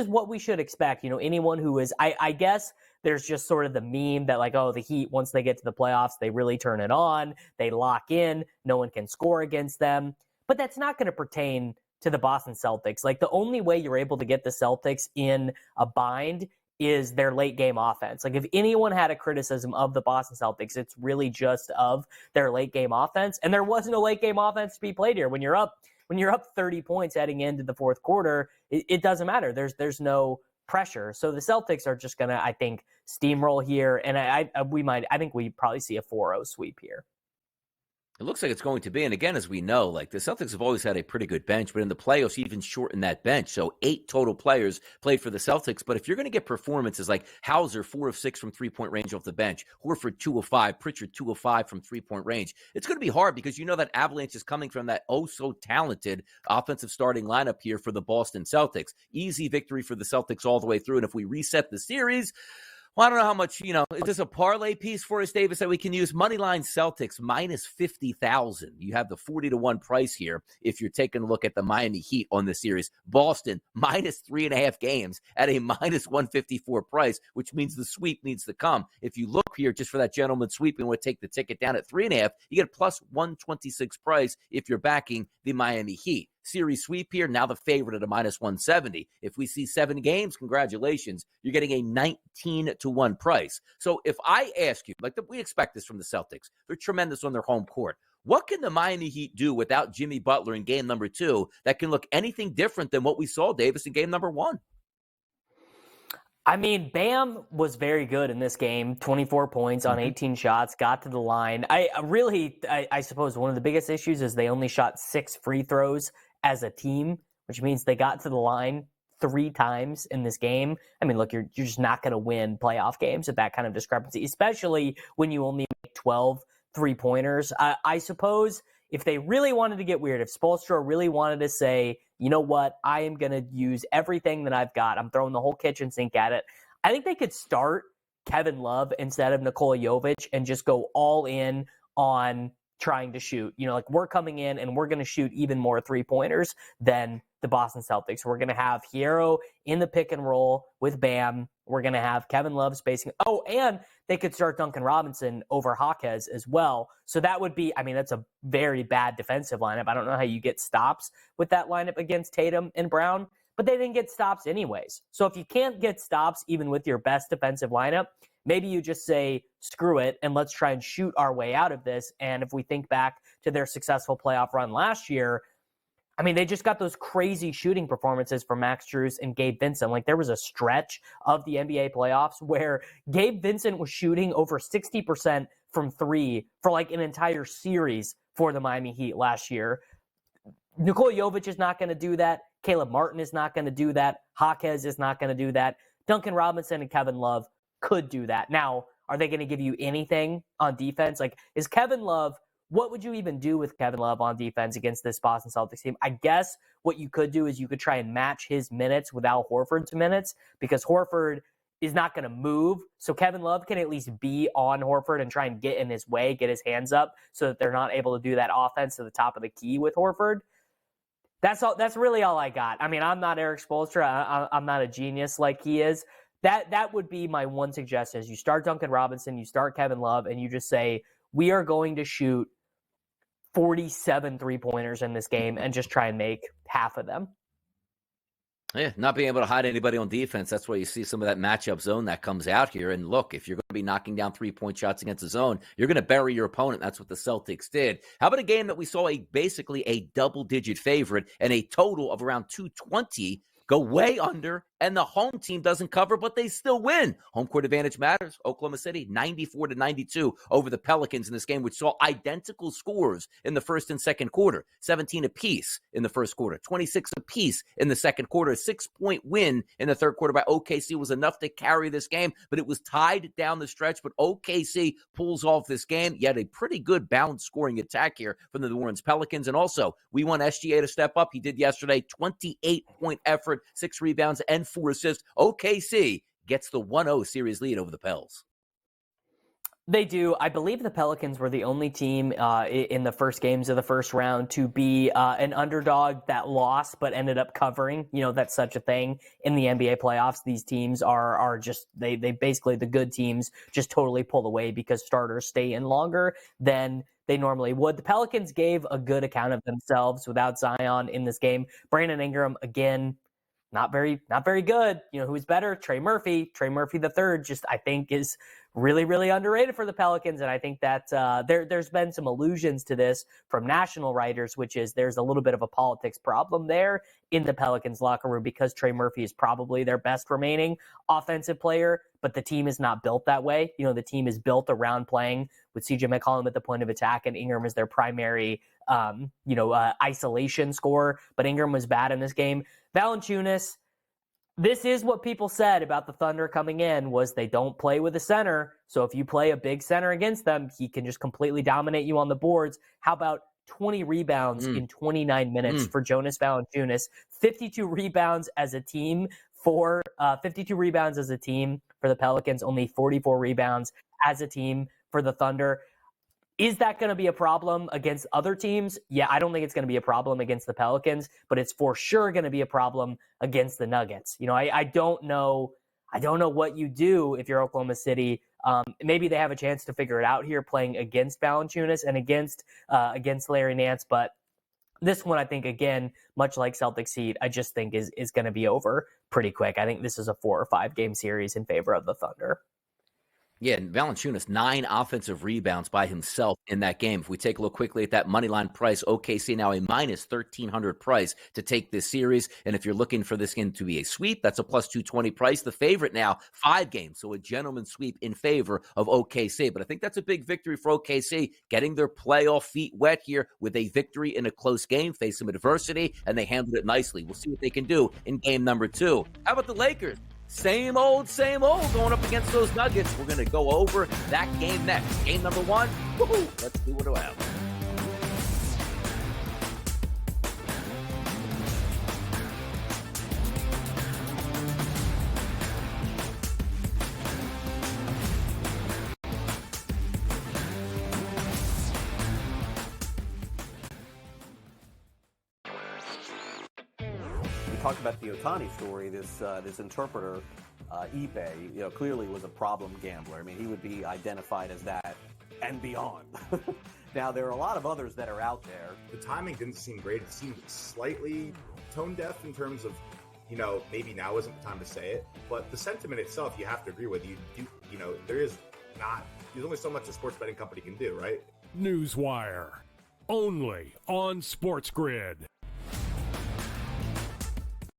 what we should expect. Anyone who is, I guess there's just sort of the meme that like, oh, the Heat, once they get to the playoffs, they really turn it on. They lock in. No one can score against them. But that's not going to pertain to the Boston Celtics. Like, the only way you're able to get the Celtics in a bind is their late game offense. Like, if anyone had a criticism of the Boston Celtics, it's really just of their late game offense. And there wasn't a late game offense to be played here. When you're up 30 points heading into the fourth quarter, it doesn't matter. There's no pressure. So the Celtics are just gonna, I think, steamroll here. And I think we probably see a 4-0 sweep here. It looks like it's going to be. And again, as we know, like the Celtics have always had a pretty good bench, but in the playoffs, even shortened that bench. So 8 total players played for the Celtics. But if you're going to get performances like Hauser, 4 of 6 from 3-point range off the bench, Horford, 2 of 5, Pritchard, 2 of 5 from 3-point range, it's going to be hard because that Avalanche is coming from that so talented offensive starting lineup here for the Boston Celtics. Easy victory for the Celtics all the way through. And if we reset the series, well, I don't know how much, is this a parlay piece for us, Davis, that we can use? Moneyline Celtics minus 50,000. You have the 40-1 price here if you're taking a look at the Miami Heat on the series. Boston minus 3.5 games at a minus 154 price, which means the sweep needs to come. If you look here just for that gentleman sweep and would take the ticket down at 3.5, you get a plus 126 price if you're backing the Miami Heat. Series sweep here, now the favorite at a minus 170. If we see 7 games, congratulations, you're getting a 19-1 price. So if I ask you, we expect this from the Celtics, they're tremendous on their home court. What can the Miami Heat do without Jimmy Butler in game number 2 that can look anything different than what we saw, Davis, in game number 1? I mean, Bam was very good in this game. 24 points on 18 shots, got to the line. I suppose one of the biggest issues is they only shot 6 free throws as a team, which means they got to the line 3 times in this game. I mean, look, you're just not going to win playoff games with that kind of discrepancy, especially when you only make 12 3-pointers. I suppose if they really wanted to get weird, if Spoelstra really wanted to say, you know what, I am going to use everything that I've got, I'm throwing the whole kitchen sink at it, I think they could start Kevin Love instead of Nikola Jovic and just go all in on trying to shoot. We're coming in and we're going to shoot even more 3-pointers than the Boston Celtics. We're going to have Hierro in the pick and roll with Bam. We're going to have Kevin Love spacing. Oh, and they could start Duncan Robinson over Jaquez as well. So that would be, that's a very bad defensive lineup. I don't know how you get stops with that lineup against Tatum and Brown, but they didn't get stops anyways. So if you can't get stops even with your best defensive lineup, maybe you just say, screw it, and let's try and shoot our way out of this. And if we think back to their successful playoff run last year, they just got those crazy shooting performances from Max Strus and Gabe Vincent. Like, there was a stretch of the NBA playoffs where Gabe Vincent was shooting over 60% from 3 for like an entire series for the Miami Heat last year. Nikola Jovic is not going to do that. Caleb Martin is not going to do that. Jaquez is not going to do that. Duncan Robinson and Kevin Love could do that. Now, are they going to give you anything on defense? Like, is Kevin Love, what would you even do with Kevin Love on defense against this Boston Celtics team? I guess what you could do is you could try and match his minutes with Al Horford's minutes, because Horford is not going to move. So Kevin Love can at least be on Horford and try and get in his way, get his hands up so that they're not able to do that offense to the top of the key with Horford. That's all. That's really all I got. I'm not Eric Spoelstra. I'm not a genius like he is. That would be my one suggestion: is you start Duncan Robinson, you start Kevin Love, and you just say, we are going to shoot 47 3-pointers in this game and just try and make half of them. Yeah, not being able to hide anybody on defense. That's why you see some of that matchup zone that comes out here. And look, if you're going to be knocking down 3-point shots against the zone, you're going to bury your opponent. That's what the Celtics did. How about a game that we saw basically a double-digit favorite and a total of around 220 go way under, and the home team doesn't cover, but they still win. Home court advantage matters. Oklahoma City, 94-92 over the Pelicans in this game, which saw identical scores in the first and second quarter. 17 apiece in the first quarter, 26 apiece in the second quarter. A 6-point win in the third quarter by OKC was enough to carry this game, but it was tied down the stretch. But OKC pulls off this game. Yet a pretty good balanced scoring attack here from the New Orleans Pelicans. And also, we want SGA to step up. He did yesterday, 28-point effort, 6 rebounds, and 4 assists. OKC gets the 1-0 series lead over the Pels. They do. I believe the Pelicans were the only team in the first games of the first round to be an underdog that lost but ended up covering. You know, that's such a thing in the NBA playoffs. These teams are just, they basically, the good teams just totally pull away because starters stay in longer than they normally would. The Pelicans gave a good account of themselves without Zion in this game. Brandon Ingram, again, not very good. You know, who's better? Trey Murphy the third, just I think is really, really underrated for the Pelicans. And I think that there's been some allusions to this from national writers, which is there's a little bit of a politics problem there in the Pelicans locker room because Trey Murphy is probably their best remaining offensive player, but the team is not built that way. You know, the team is built around playing with CJ McCollum at the point of attack and Ingram is their primary, isolation scorer. But Ingram was bad in this game. Valanciunas, this is what people said about the Thunder coming in was they don't play with a center. So if you play a big center against them, he can just completely dominate you on the boards. How about 20 rebounds in 29 minutes for Jonas Valanciunas? 52 rebounds as a team for the Pelicans, only 44 rebounds as a team for the Thunder. Is that going to be a problem against other teams? Yeah, I don't think it's going to be a problem against the Pelicans, but it's for sure going to be a problem against the Nuggets. You know, I don't know what you do if you're Oklahoma City. Maybe they have a chance to figure it out here playing against Valanciunas and against Larry Nance, but this one, I think, again, much like Celtics Heat, I just think is going to be over pretty quick. I think this is a 4 or 5 game series in favor of the Thunder. Yeah, and Valanciunas, 9 offensive rebounds by himself in that game. If we take a look quickly at that money line price, OKC now a minus 1,300 price to take this series. And if you're looking for this game to be a sweep, that's a plus 220 price. The favorite now, 5 games, so a gentleman's sweep in favor of OKC. But I think that's a big victory for OKC, getting their playoff feet wet here with a victory in a close game, face some adversity, and they handled it nicely. We'll see what they can do in game number 2. How about the Lakers? Same old going up against those Nuggets. We're going to go over that game next. Game number 1, woohoo, let's do what do I have. Talked about the Otani story. This interpreter, Ipe, clearly was a problem gambler. I mean, he would be identified as that and beyond. Now, there are a lot of others that are out there. The timing didn't seem great. It seemed slightly tone deaf in terms of, maybe now isn't the time to say it, but the sentiment itself, you have to agree with. There's only so much a sports betting company can do, right? Newswire, only on SportsGrid.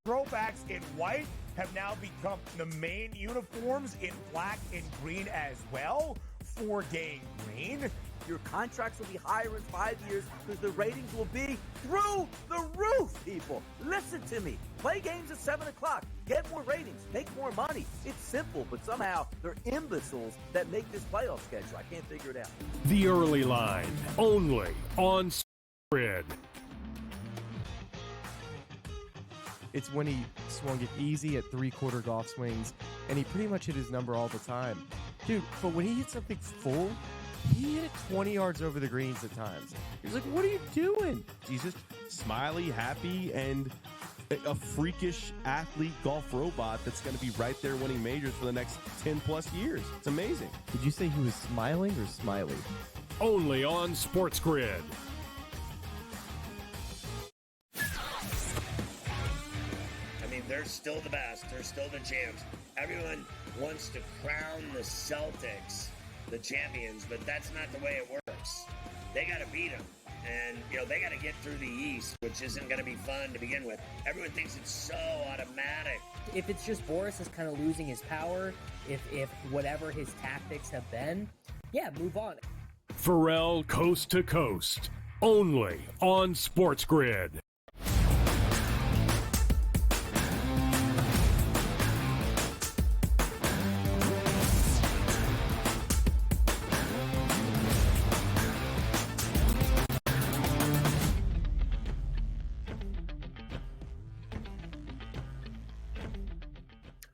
Throwbacks in white have now become the main uniforms in black and green as well for Game Green. Your contracts will be higher in 5 years because the ratings will be through the roof, people. Listen to me. Play games at 7 o'clock. Get more ratings. Make more money. It's simple, but somehow they're imbeciles that make this playoff schedule. I can't figure it out. The Early Line, only on SportsGrid. It's when he swung it easy at 3/4 golf swings, and he pretty much hit his number all the time. Dude, but when he hit something full, he hit it 20 yards over the greens at times. He's like, what are you doing? He's just smiley, happy, and a freakish athlete golf robot that's going to be right there winning majors for the next 10-plus years. It's amazing. Did you say he was smiling or smiley? Only on SportsGrid. They're still the best. They're still the champs. Everyone wants to crown the Celtics the champions, but that's not the way it works. They got to beat them. And, they got to get through the East, which isn't going to be fun to begin with. Everyone thinks it's so automatic. If it's just Boris is kind of losing his power, if whatever his tactics have been, yeah, move on. Pharrell Coast to Coast, only on SportsGrid.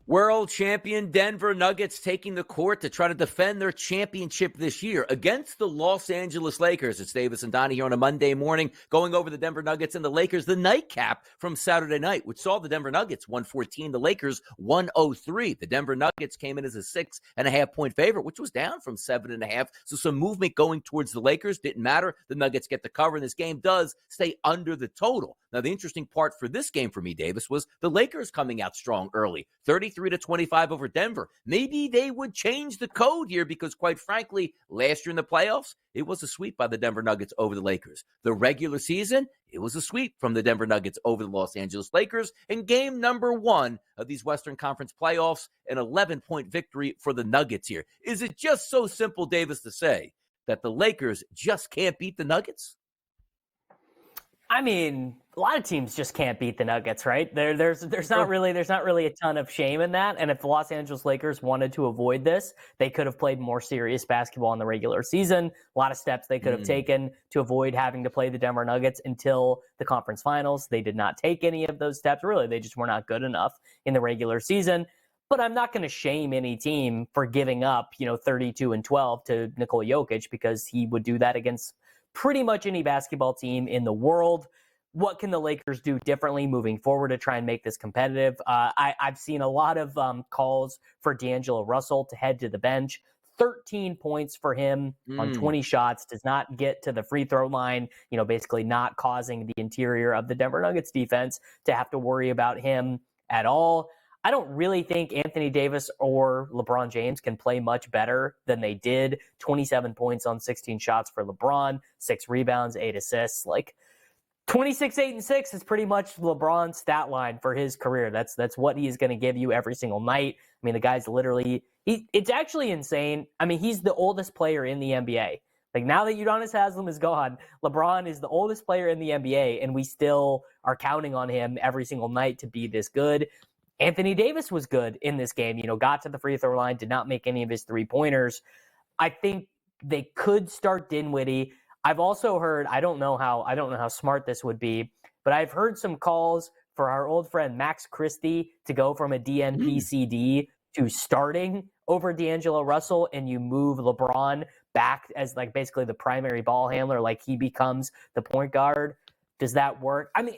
World champion Denver Nuggets taking the court to try to defend their championship this year against the Los Angeles Lakers. It's Davis and Donnie here on a Monday morning, going over the Denver Nuggets and the Lakers, the nightcap from Saturday night, which saw the Denver Nuggets 114, the Lakers 103. The Denver Nuggets came in as a 6.5 point favorite, which was down from 7.5. So some movement going towards the Lakers. Didn't matter. The Nuggets get the cover, and this game does stay under the total. Now, the interesting part for this game for me, Davis, was the Lakers coming out strong early, 33-25 over Denver. Maybe they would change the code here because, quite frankly, last year in the playoffs, it was a sweep by the Denver Nuggets over the Lakers. The regular season, it was a sweep from the Denver Nuggets over the Los Angeles Lakers. And game number 1 of these Western Conference playoffs, an 11-point victory for the Nuggets here. Is it just so simple, Davis, to say that the Lakers just can't beat the Nuggets? I mean, a lot of teams just can't beat the Nuggets, right? There's not really a ton of shame in that. And if the Los Angeles Lakers wanted to avoid this, they could have played more serious basketball in the regular season. A lot of steps they could have taken to avoid having to play the Denver Nuggets until the conference finals. They did not take any of those steps. Really, they just were not good enough in the regular season. But I'm not going to shame any team for giving up, 32-12 to Nikola Jokic, because he would do that against pretty much any basketball team in the world. What can the Lakers do differently moving forward to try and make this competitive? I've seen a lot of calls for D'Angelo Russell to head to the bench. 13 points for him on 20 shots, does not get to the free throw line, basically not causing the interior of the Denver Nuggets defense to have to worry about him at all. I don't really think Anthony Davis or LeBron James can play much better than they did. 27 points on 16 shots for LeBron, 6 rebounds, 8 assists. 26, 8, and 6 is pretty much LeBron's stat line for his career. That's what he's going to give you every single night. I mean, the guy's literally, it's actually insane. I mean, he's the oldest player in the NBA. Now that Udonis Haslem is gone, LeBron is the oldest player in the NBA, and we still are counting on him every single night to be this good. Anthony Davis was good in this game, got to the free throw line, did not make any of his 3-pointers. I think they could start Dinwiddie. I've also heard, I don't know how smart this would be, but I've heard some calls for our old friend Max Christie to go from a DNP-CD to starting over D'Angelo Russell, and you move LeBron back as basically the primary ball handler, he becomes the point guard. Does that work? I mean,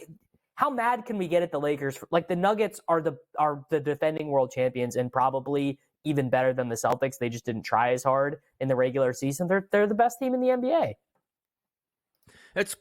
how mad can we get at the Lakers? The Nuggets are the defending world champions and probably even better than the Celtics. They just didn't try as hard in the regular season. They're the best team in the NBA. It's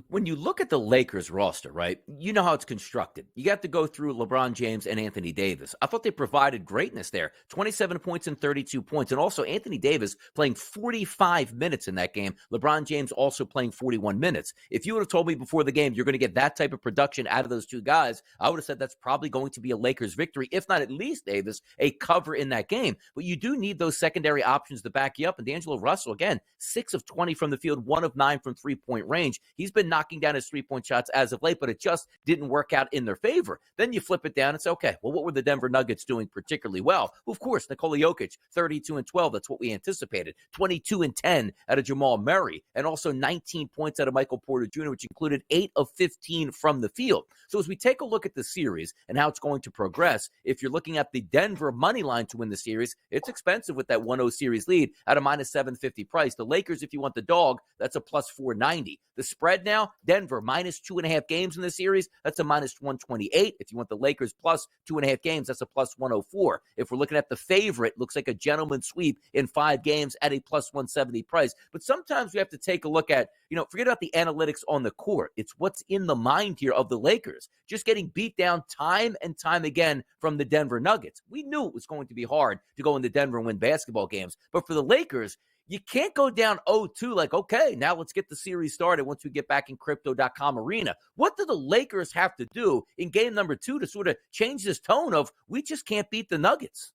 when you look at the Lakers roster, right? You know how it's constructed. You got to go through LeBron James and Anthony Davis. I thought they provided greatness there. 27 points and 32 points. And also Anthony Davis playing 45 minutes in that game. LeBron James also playing 41 minutes. If you would have told me before the game you're going to get that type of production out of those two guys, I would have said that's probably going to be a Lakers victory, if not at least, Davis, a cover in that game. But you do need those secondary options to back you up. And D'Angelo Russell, again, 6 of 20 from the field, 1 of 9 from three-point range. He's been knocking down his 3-point shots as of late, but it just didn't work out in their favor. Then you flip it down and say, okay, well, what were the Denver Nuggets doing particularly well? Well, of course, Nikola Jokic, 32-12. That's what we anticipated. 22-10 out of Jamal Murray, and also 19 points out of Michael Porter Jr., which included 8 of 15 from the field. So as we take a look at the series and how it's going to progress, if you're looking at the Denver money line to win the series, it's expensive with that 1-0 series lead at a minus 750 price. The Lakers, if you want the dog, that's a plus 490. The spread now, Denver minus 2.5 games in the series, that's a minus 128. If you want the Lakers plus 2.5 games, that's a plus 104. If we're looking at the favorite, looks like a gentleman sweep in 5 games at a plus 170 price. But sometimes we have to take a look at, forget about the analytics on the court. It's what's in the mind here of the Lakers. Just getting beat down time and time again from the Denver Nuggets. We knew it was going to be hard to go into Denver and win basketball games. But for the Lakers, you can't go down 0-2 okay, now let's get the series started once we get back in Crypto.com arena. What do the Lakers have to do in game number 2 to sort of change this tone of we just can't beat the Nuggets?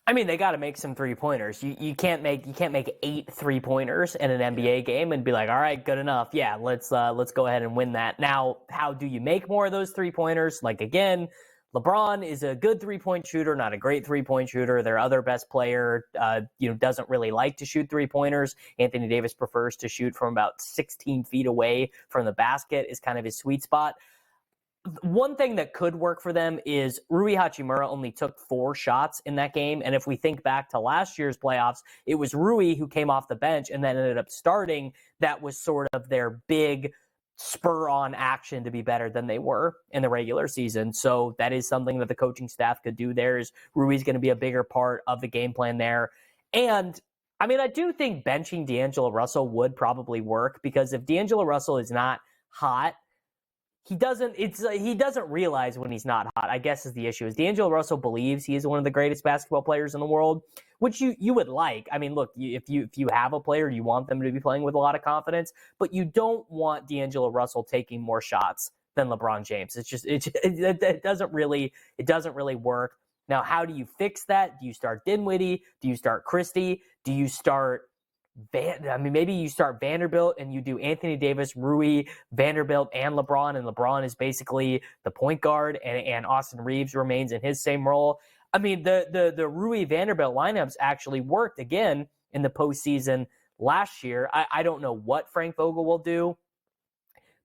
I mean, they got to make some 3-pointers. You can't make 8 3-pointers in an NBA game and be like, all right, good enough. Yeah, let's go ahead and win that. Now, how do you make more of those 3-pointers? Again, LeBron is a good 3-point shooter, not a great 3-point shooter. Their other best player, doesn't really like to shoot 3-pointers. Anthony Davis prefers to shoot from about 16 feet away from the basket is kind of his sweet spot. one thing that could work for them is Rui Hachimura only took 4 shots in that game. And if we think back to last year's playoffs, it was Rui who came off the bench and then ended up starting. That was sort of their big spur on action to be better than they were in the regular season. So that is something that the coaching staff could do there. Is Rui's going to be a bigger part of the game plan there. And I mean, I do think benching D'Angelo Russell would probably work, because if D'Angelo Russell is not hot, he doesn't realize when he's not hot, I guess, is the issue. Is D'Angelo Russell believes he is one of the greatest basketball players in the world, which you would like. I mean, look, if you have a player, you want them to be playing with a lot of confidence, but you don't want D'Angelo Russell taking more shots than LeBron James. It doesn't really work. Now, how do you fix that? Do you start Dinwiddie? Do you start Christie? Do you start maybe you start Vanderbilt and you do Anthony Davis, Rui, Vanderbilt, and LeBron is basically the point guard, and Austin Reeves remains in his same role. I mean, the Rui Vanderbilt lineups actually worked again in the postseason last year. I don't know what Frank Vogel will do.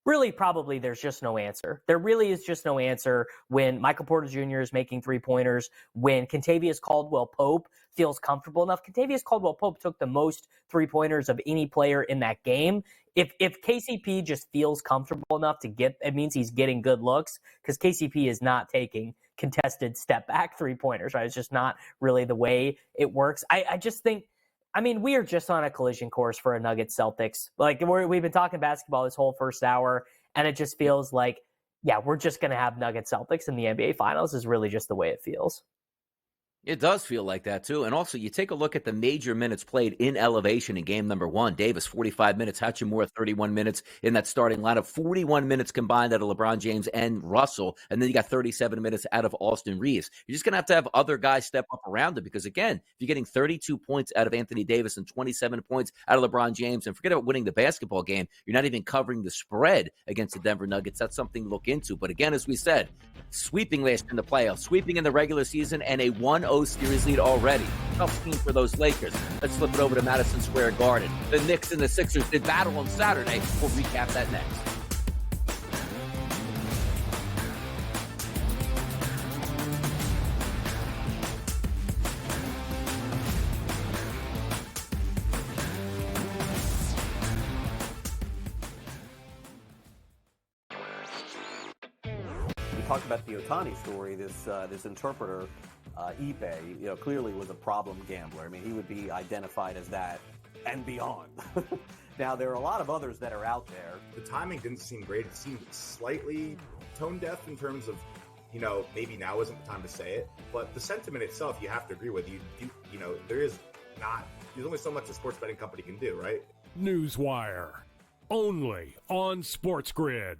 Really, probably there's just no answer. There really is just no answer when Michael Porter Jr. is making 3-pointers, when Kentavious Caldwell-Pope feels comfortable enough. Kentavious Caldwell-Pope took the most 3-pointers of any player in that game. If KCP just feels comfortable enough to get, it means he's getting good looks, because KCP is not taking contested step-back 3-pointers, right? It's just not really the way it works. I just think, I mean, we are just on a collision course for a Nuggets Celtics. Like, we've been talking basketball this whole first hour, and it just feels like, yeah, we're just going to have Nuggets Celtics in the NBA Finals is really just the way it feels. It does feel like that, too. And also, you take a look at the major minutes played in elevation in game number 1. Davis, 45 minutes. Hachimura, 31 minutes in that starting lineup. 41 minutes combined out of LeBron James and Russell. And then you got 37 minutes out of Austin Reeves. You're just going to have other guys step up around it, because, again, if you're getting 32 points out of Anthony Davis and 27 points out of LeBron James, and forget about winning the basketball game, you're not even covering the spread against the Denver Nuggets. That's something to look into. But, again, as we said, sweeping last year in the playoffs, sweeping in the regular season, and a 1-0 series lead already. Tough team for those Lakers. Let's flip it over to Madison Square Garden. The Knicks and the Sixers did battle on Saturday. We'll recap that next. Talked about the Otani story. This interpreter, Ipe, clearly was a problem gambler. I mean, he would be identified as that and beyond. Now, there are a lot of others that are out there. The timing didn't seem great. It seemed slightly tone deaf in terms of, maybe now isn't the time to say it, but the sentiment itself, you have to agree with. There's only so much a sports betting company can do, right? Newswire, only on SportsGrid.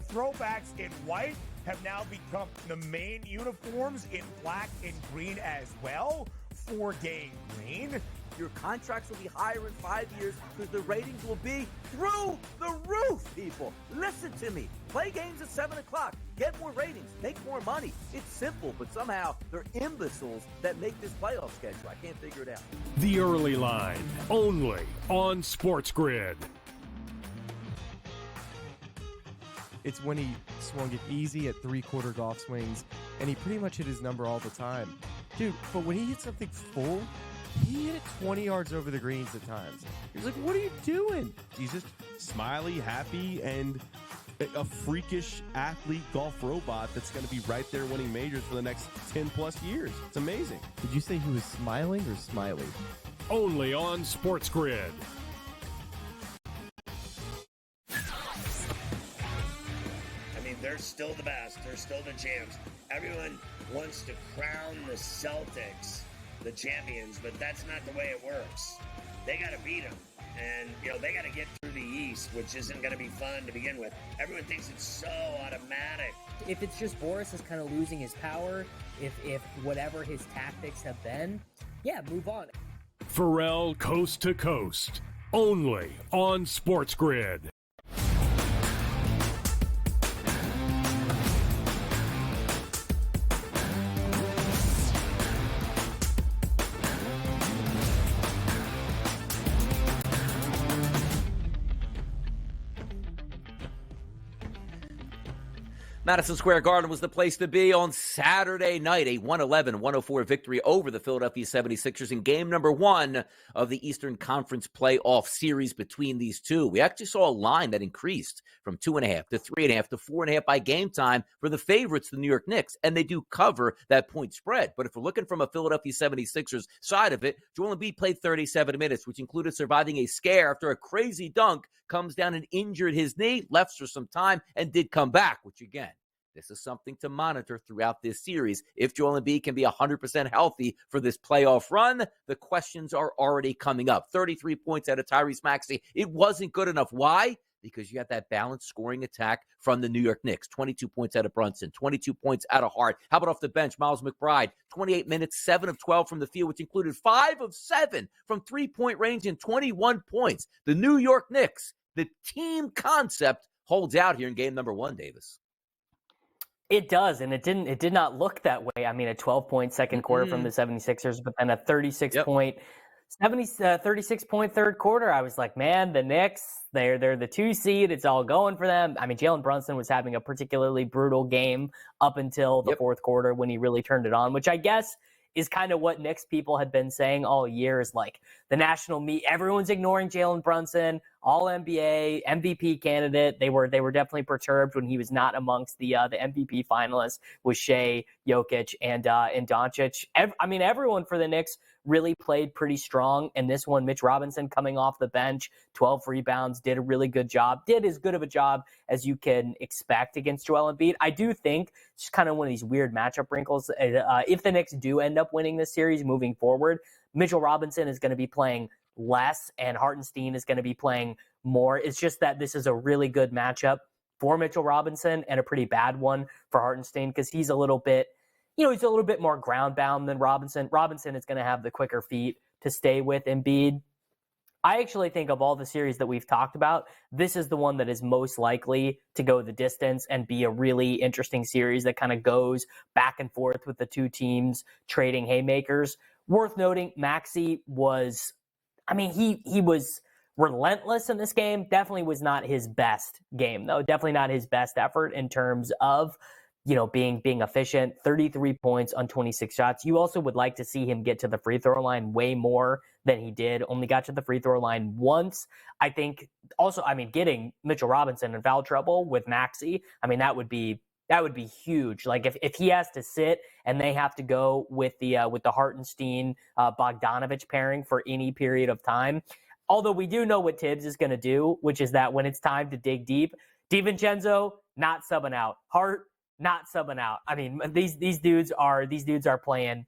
Throwbacks in white have now become the main uniforms in black and green as well for Game Green. Your contracts will be higher in 5 years because the ratings will be through the roof, people. Listen to me. Play games at 7 o'clock. Get more ratings. Make more money. It's simple, but somehow they're imbeciles that make this playoff schedule. I can't figure it out. The Early Line, only on SportsGrid. It's when he swung it easy at 3-quarter golf swings, and he pretty much hit his number all the time. Dude, but when he hit something full, he hit it 20 yards over the greens at times. He was like, what are you doing? He's just smiley, happy, and a freakish athlete golf robot that's going to be right there winning majors for the next 10-plus years. It's amazing. Did you say he was smiling or smiley? Only on SportsGrid. They're still the best. They're still the champs. Everyone wants to crown the Celtics the champions, but that's not the way it works. They got to beat them. And, they got to get through the East, which isn't going to be fun to begin with. Everyone thinks it's so automatic. If it's just Boris is kind of losing his power, if whatever his tactics have been, yeah, move on. Pharrell Coast to Coast, only on SportsGrid. Madison Square Garden was the place to be on Saturday night, a 111-104 victory over the Philadelphia 76ers in game number 1 of the Eastern Conference playoff series between these two. We actually saw a line that increased from 2.5 to 3.5 to 4.5 by game time for the favorites, the New York Knicks, and they do cover that point spread. But if we're looking from a Philadelphia 76ers side of it, Joel Embiid played 37 minutes, which included surviving a scare after a crazy dunk, comes down and injured his knee, left for some time, and did come back, which again, this is something to monitor throughout this series. If Joel Embiid can be 100% healthy for this playoff run, the questions are already coming up. 33 points out of Tyrese Maxey. It wasn't good enough. Why? Because you had that balanced scoring attack from the New York Knicks. 22 points out of Brunson, 22 points out of Hart. How about off the bench, Miles McBride? 28 minutes, 7 of 12 from the field, which included 5 of 7 from three-point range and 21 points. The New York Knicks, the team concept, holds out here in game number 1, Davis. It does, and it did not look that way. I mean, a 12-point second quarter from the 76ers, but then a 36-point third quarter. I was like, man, the Knicks, they're the 2 seed. It's all going for them. I mean, Jalen Brunson was having a particularly brutal game up until the fourth quarter when he really turned it on, which I guess is kind of what Knicks people had been saying all year, is like the national media. Everyone's ignoring Jalen Brunson, all NBA, MVP candidate. They were definitely perturbed when he was not amongst the MVP finalists with Shea, Jokic, and Doncic. Everyone for the Knicks really played pretty strong in this one. Mitch Robinson coming off the bench, 12 rebounds, did a really good job, did as good of a job as you can expect against Joel Embiid. I do think it's kind of one of these weird matchup wrinkles. If the Knicks do end up winning this series moving forward, Mitchell Robinson is going to be playing less and Hartenstein is going to be playing more. It's just that this is a really good matchup for Mitchell Robinson and a pretty bad one for Hartenstein because he's a little bit more ground bound than Robinson. Robinson is going to have the quicker feet to stay with Embiid. I actually think of all the series that we've talked about, this is the one that is most likely to go the distance and be a really interesting series that kind of goes back and forth with the two teams trading haymakers. Worth noting, Maxey was, he was relentless in this game. Definitely was not his best game, though. Definitely not his best effort in terms of being efficient. 33 points on 26 shots. You also would like to see him get to the free throw line way more than he did. Only got to the free throw line once. I think also, getting Mitchell Robinson in foul trouble with Maxey, that would be huge. Like if he has to sit and they have to go with the Hartenstein Bogdanovich pairing for any period of time. Although we do know what Tibbs is going to do, which is that when it's time to dig deep, DiVincenzo not subbing out, Hart not subbing out. These dudes are playing.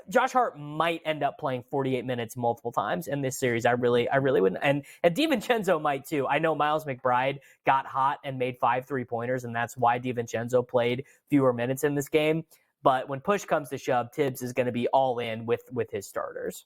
Josh Hart might end up playing 48 minutes multiple times in this series. I really wouldn't. And DiVincenzo might too. I know Miles McBride got hot and made 5 3-pointers, and that's why DiVincenzo played fewer minutes in this game. But when push comes to shove, Tibbs is going to be all in with his starters.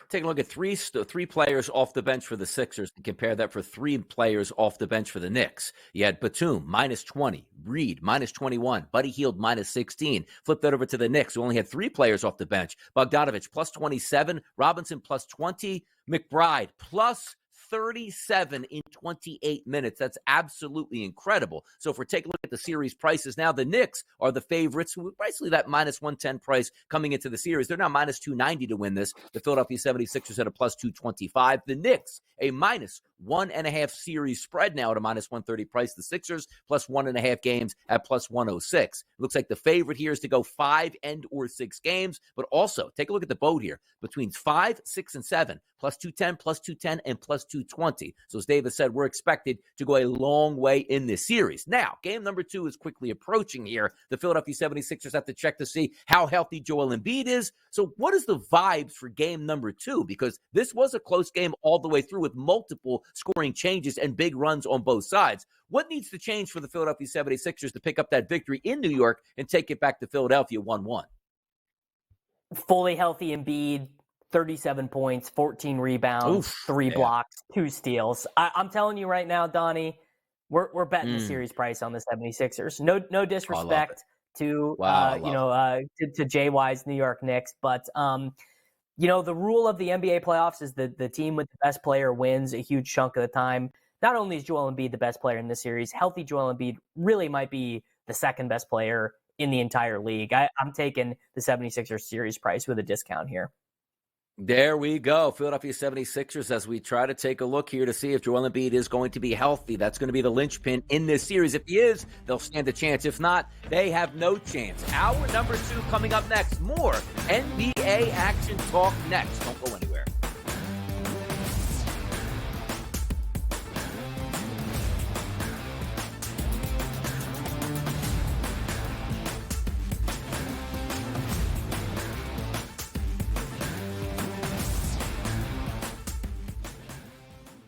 Take a look at three players off the bench for the Sixers and compare that for 3 players off the bench for the Knicks. You had Batum, minus 20, Reed, minus 21, Buddy Hield, minus 16. Flip that over to the Knicks, who only had 3 players off the bench. Bogdanovich, plus 27, Robinson, plus 20, McBride, plus 37 in 28 minutes. That's absolutely incredible. So if we're taking a look at the series prices now, the Knicks are the favorites, who basically that minus 110 price coming into the series. They're now minus 290 to win this. The Philadelphia 76ers at a plus 225. The Knicks, a minus 1.5 series spread now at a minus 130 price. The Sixers plus 1.5 games at plus 106. It looks like the favorite here is to go 5 and/or 6 games, but also take a look at the boat here between 5, 6, and 7, plus 210, and plus 220. So as David said, we're expected to go a long way in this series. Now, game number 2 is quickly approaching here. The Philadelphia 76ers have to check to see how healthy Joel Embiid is. So what is the vibes for game number 2? Because this was a close game all the way through with multiple scoring changes and big runs on both sides. What needs to change for the Philadelphia 76ers to pick up that victory in New York and take it back to Philadelphia 1-1? Fully healthy Embiid, 37 points, 14 rebounds, 3 blocks, 2 steals. I'm telling you right now, Donnie, we're betting the series price on the 76ers. No disrespect to JY's New York Knicks, but the rule of the NBA playoffs is that the team with the best player wins a huge chunk of the time. not only is Joel Embiid the best player in this series, healthy Joel Embiid really might be the second best player in the entire league. I'm taking the 76ers series price with a discount here. There we go. Philadelphia 76ers as we try to take a look here to see if Joel Embiid is going to be healthy. That's going to be the linchpin in this series. If he is, they'll stand a chance. If not, they have no chance. Hour number 2 coming up next. More NBA action talk next. Don't go anywhere.